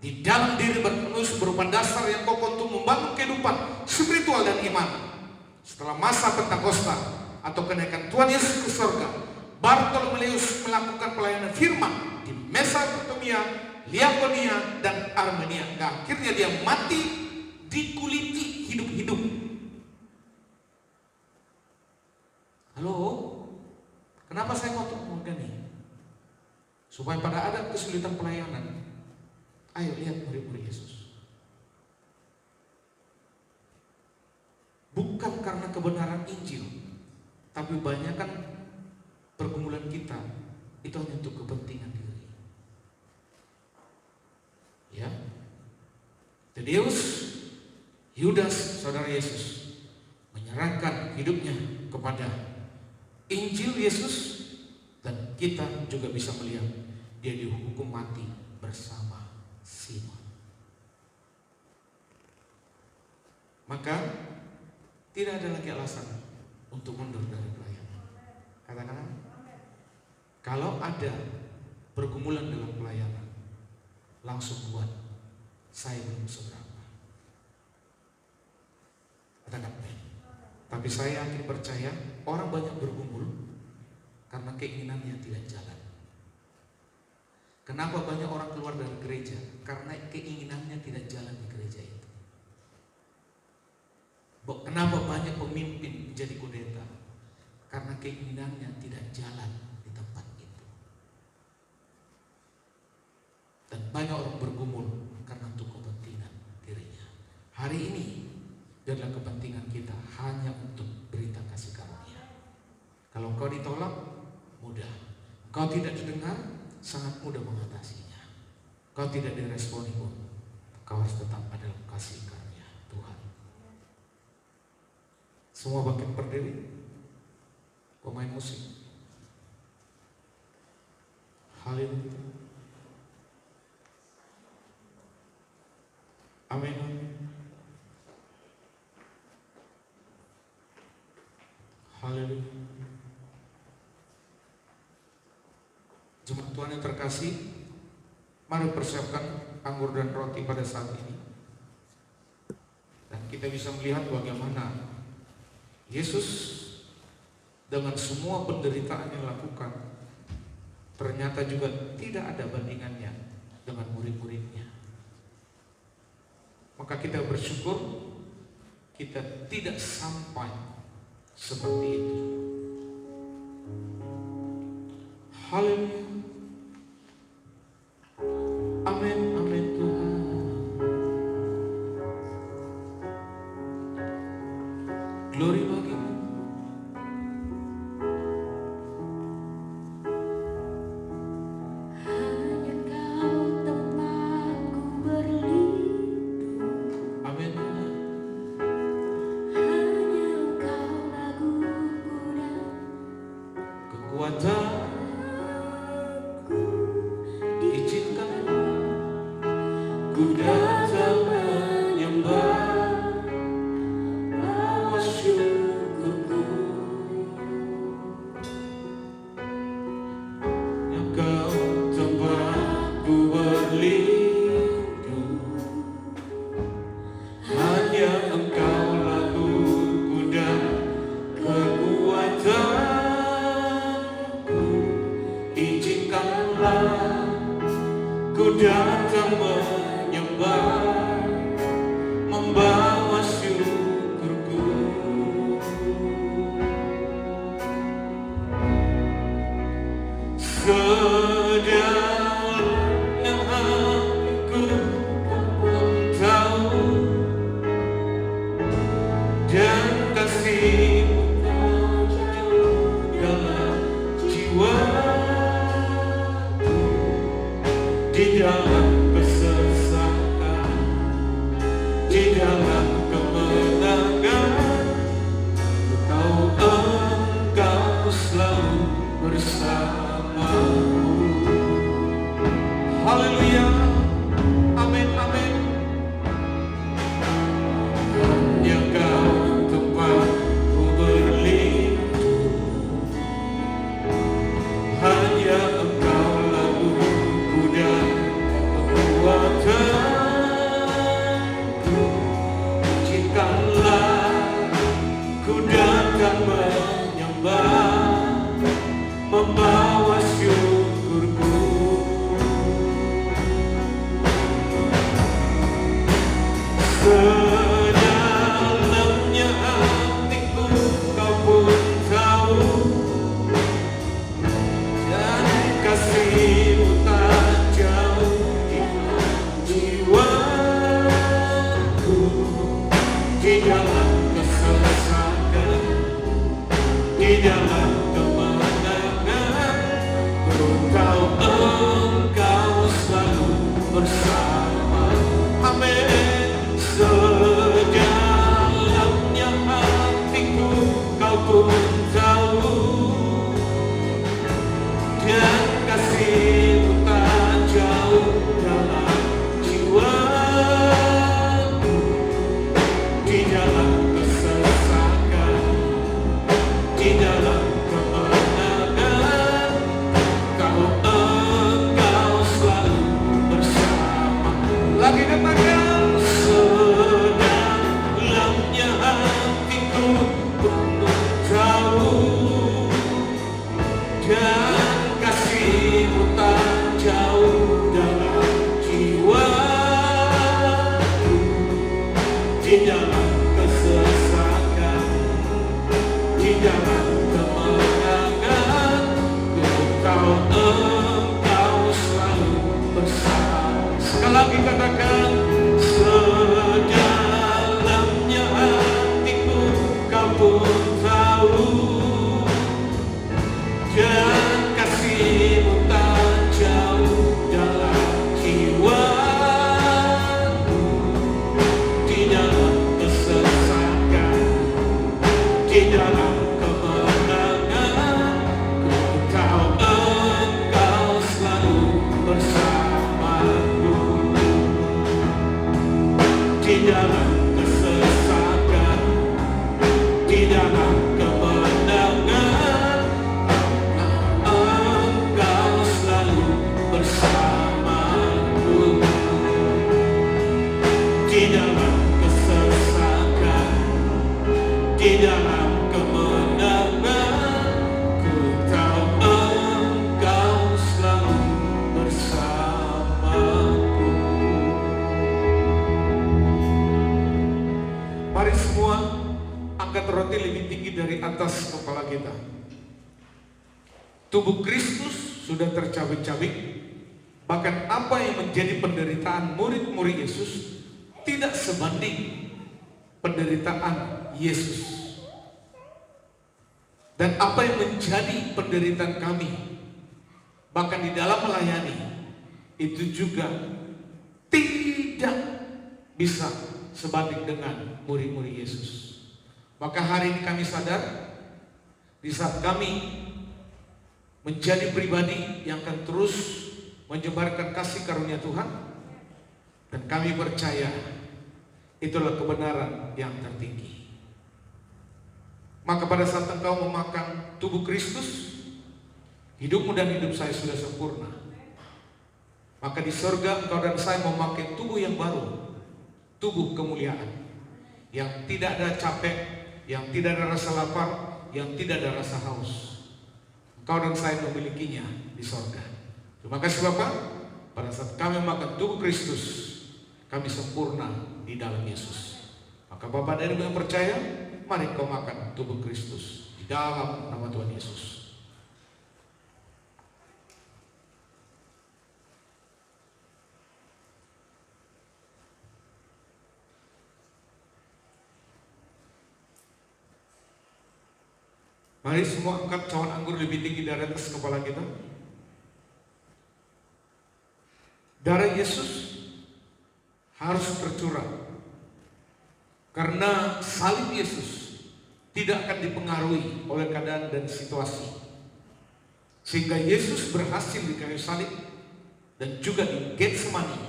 di dalam diri Bartolomeus berupa dasar yang kokoh untuk membangun kehidupan spiritual dan iman. Setelah masa Pentakosta atau kenaikan Tuhan Yesus ke surga, Bartolomeus melakukan pelayanan firman di Mesopotamia, Liakonia, dan Armenia. Dan akhirnya dia mati dikuliti hidup-hidup. Halo, kenapa saya ngomong begini? Supaya pada ada kesulitan pelayanan, ayo lihat murid-murid Yesus. Bukan karena kebenaran Injil, tapi banyak kan pergumulan kita itu hanya untuk kepentingan diri. Ya, Tadeus, Yudas, saudara Yesus, menyerahkan hidupnya kepada Injil Yesus, dan kita juga bisa melihat dia dihukum mati bersama Simon. Maka tidak ada lagi alasan untuk mundur dari pelayanan. Katakan, kalau ada pergumulan dalam pelayanan, langsung buat, saya belum seberapa. Katakan, tapi saya yakin percaya orang banyak bergumul karena keinginannya tidak jalan. Kenapa banyak orang keluar dari gereja? Karena keinginannya tidak jalan di gereja itu. Kenapa banyak pemimpin menjadi kudeta? Karena keinginannya tidak jalan di tempat itu. Dan banyak orang bergumul karena untuk kepentingan dirinya. Hari ini adalah kepentingan kita hanya untuk berita kasih karunia. Kalau engkau ditolak, mudah. Engkau tidak didengar, sangat mudah mengatasinya. kau tidak diresponi pun, kau harus tetap ada dalam kasih karunia Tuhan. Semua bangkit berdiri, pemain musik. Haleluya. Amin. Haleluya. Jemaat Tuhan yang terkasih, mari persiapkan anggur dan roti pada saat ini. Dan kita bisa melihat bagaimana Yesus dengan semua penderitaan yang lakukan, ternyata juga tidak ada bandingannya dengan murid-muridnya. Maka kita bersyukur kita tidak sampai seperti itu. Haleluya. Amin, amin Tuhan. Glory bagimu. Hanya Kau tempatku berlindung. Amin Tuhan. Hanya Engkau laguku dan Kekuatan izinkan ku datang menyembah, bawa syukurku. Engkau tempatku berlindung, hanya Engkau laguku dan kekuatanku. Izinkanlah ku datang menyembah, membawa syukurku. Sedalamnya hatiku pun tahu, dan kasih-Mu terjauh dalam jiwaku. Di dalam kesesakan, di dalam kemenangan, ku tahu Engkau selalu bersamaku. Haleluya. Amin, amin. Hanya Kau tempatku berlindung, hanya Engkau laguku dan kekuatanku. Izinkanlah ku datang menyembah, membawa syukurku. Sedalamnya hatiku Kau pun tahu, dan kasih-Mu tak jauh di jiwaku. Di dalam kesesakan, di dalam kemenangan, ku tahu Engkau selalu bersama. Amin. Sedalamnya hatiku Kau pun tahu, dan kasih-Mu tak jauh dalam jiwaku. Di dalam kesesakan, di dalam kemenangan, Engkau selalu bersama. Lagi katakan, sedalamnya hatiku pun tahu, dan kasih-Mu tak jauh dalam jiwaku. Di dalam kesesakan, di dalam kemenangan, ku tahu Engkau selalu bersama. Sekali lagi katakan, sedalamnya hatiku Kau pun tahu, dan kasih-Mu tak jauh dalam jiwaku. dari atas kepala kita. Tubuh Kristus sudah tercabik-cabik. Bahkan apa yang menjadi penderitaan murid-murid Yesus tidak sebanding penderitaan Yesus. Dan apa yang menjadi penderitaan kami, bahkan di dalam melayani, itu juga tidak bisa sebanding dengan murid-murid Yesus. Maka hari ini kami sadar, di saat kami menjadi pribadi yang akan terus menyebarkan kasih karunia Tuhan, dan kami percaya itulah kebenaran yang tertinggi. Maka pada saat engkau memakan tubuh Kristus, hidupmu dan hidup saya sudah sempurna. Maka di surga engkau dan saya memakai tubuh yang baru, tubuh kemuliaan, yang tidak ada capek, yang tidak ada rasa lapar, yang tidak ada rasa haus. Engkau dan saya memilikinya di surga. Terima kasih Bapak. Pada saat kami memakan tubuh Kristus, kami sempurna di dalam Yesus. Maka Bapak dan Ibu yang percaya, mari kau makan tubuh Kristus di dalam nama Tuhan Yesus. Mari semua angkat cawan anggur lebih tinggi dari atas kepala kita. Darah Yesus harus tercurah, karena salib Yesus tidak akan dipengaruhi oleh keadaan dan situasi. Sehingga Yesus berhasil di kayu salib, dan juga di Getsemani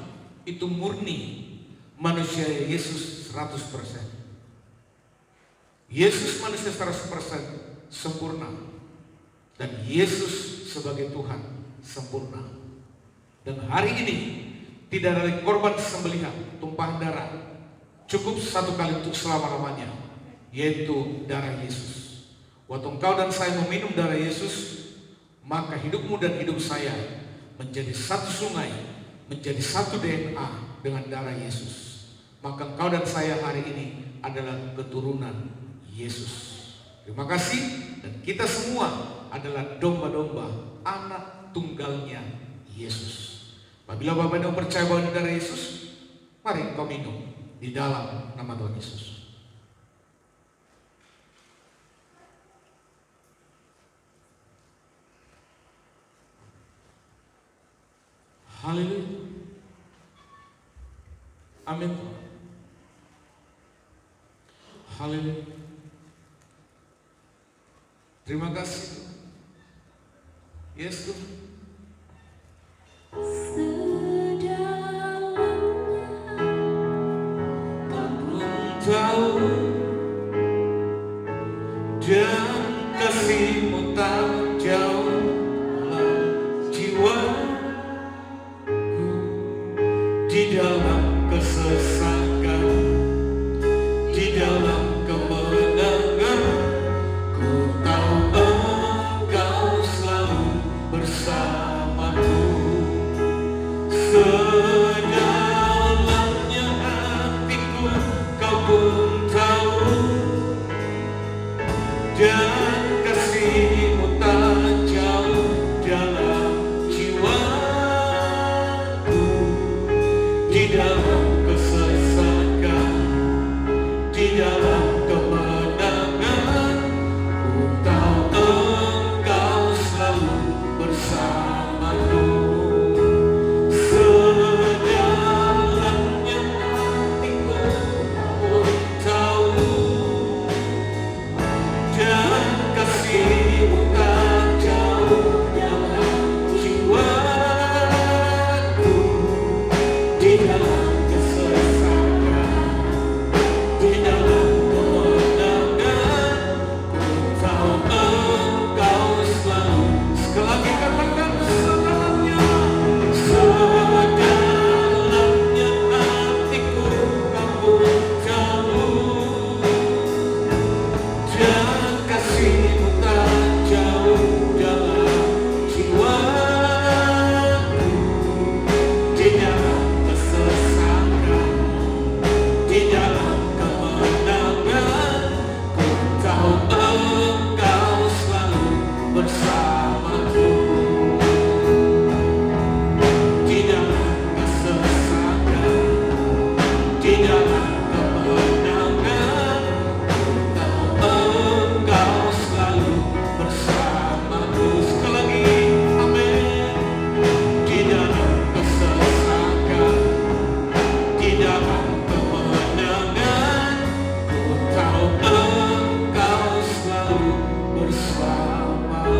itu murni manusia Yesus 100%. Yesus manusia 100% sempurna, dan Yesus sebagai Tuhan sempurna. Dan hari ini tidak ada korban sembelihan, tumpahan darah, cukup satu kali untuk selama-lamanya, yaitu darah Yesus. Waktu engkau dan saya meminum darah Yesus, maka hidupmu dan hidup saya menjadi satu sungai, menjadi satu DNA dengan darah Yesus. Maka engkau dan saya hari ini adalah keturunan Yesus. Terima kasih, dan kita semua adalah domba-domba anak tunggalnya Yesus. Apabila Bapak dan Ibu percaya bahwa ini darah Yesus, mari kau minum di dalam nama Tuhan Yesus. Haleluya. Amin. Haleluya. Terima kasih. Yes, Tuhan. Tahu dan kasih-Mu tak jauh dalam jiwaku, di dalam kesesakan, di dalam kemenangan, ku tahu Engkau selalu bersamaku. Sedalamnya hatiku Kau pun tahu, dan kasih-Mu tak jauh dalam jiwaku, di dalam kesesakan, di dalam kemenangan, ku tahu Engkau selalu bersamaku. Sedalamnya hatiku pun tahu, dan bersamaku.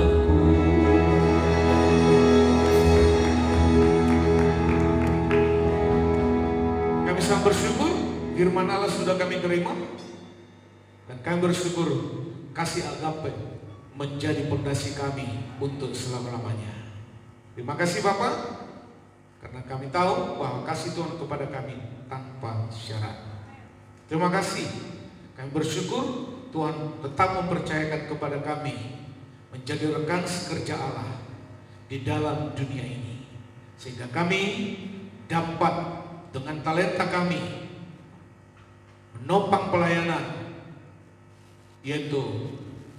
Kami sangat bersyukur firman Allah sudah kami terima, dan kami bersyukur kasih agape menjadi pondasi kami untuk selama-lamanya. Terima kasih Bapak, karena kami tahu bahwa kasih Tuhan kepada kami tanpa syarat. Terima kasih, kami bersyukur Tuhan tetap mempercayakan kepada kami menjadi rekan sekerja Allah di dalam dunia ini, sehingga kami dapat dengan talenta kami menopang pelayanan, yaitu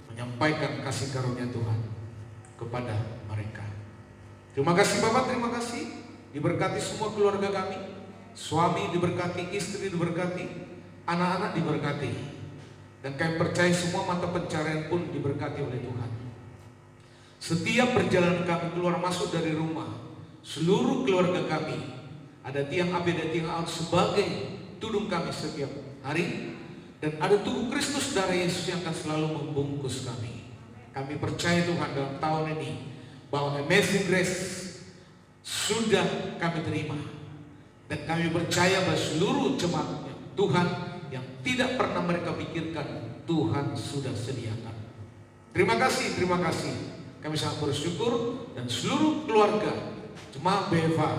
menyampaikan kasih karunia Tuhan kepada mereka. Terima kasih Bapak, terima kasih. Diberkati semua keluarga kami, suami diberkati, istri diberkati, anak-anak diberkati, dan kami percaya semua mata pencarian pun diberkati oleh Tuhan. Setiap perjalanan kami keluar masuk dari rumah, seluruh keluarga kami, ada tiang api dan tiang air sebagai tudung kami setiap hari, dan ada tubuh Kristus darah Yesus yang akan selalu membungkus kami. Kami percaya Tuhan dalam tahun ini bahwa Amazing Grace sudah kami terima, dan kami percaya bahwa seluruh jemaat Tuhan yang tidak pernah mereka pikirkan Tuhan sudah sediakan. Terima kasih, terima kasih. Kami sangat bersyukur, dan seluruh keluarga jemaat BFA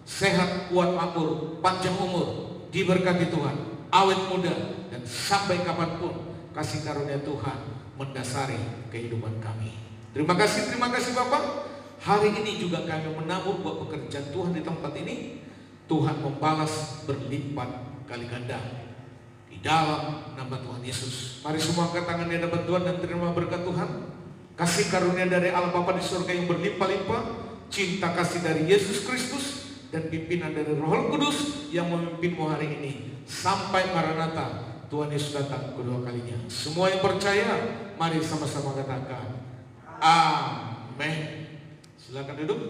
sehat, kuat, makmur, panjang umur, diberkati Tuhan, awet muda, dan sampai kapanpun kasih karunia Tuhan mendasari kehidupan kami. Terima kasih Bapak. Hari ini juga kami menabur buat pekerjaan Tuhan di tempat ini. Tuhan membalas berlipat kali ganda di dalam nama Tuhan Yesus. Mari semua angkat tangan di hadapan Tuhan dan terima berkat Tuhan. Kasih karunia dari Allah Bapa di surga yang berlimpah-limpah, cinta kasih dari Yesus Kristus, dan pimpinan dari Roh Kudus yang memimpinmu hari ini sampai Maranatha Tuhan Yesus datang kedua kalinya. Semua yang percaya, mari sama-sama katakan amin. Silakan duduk.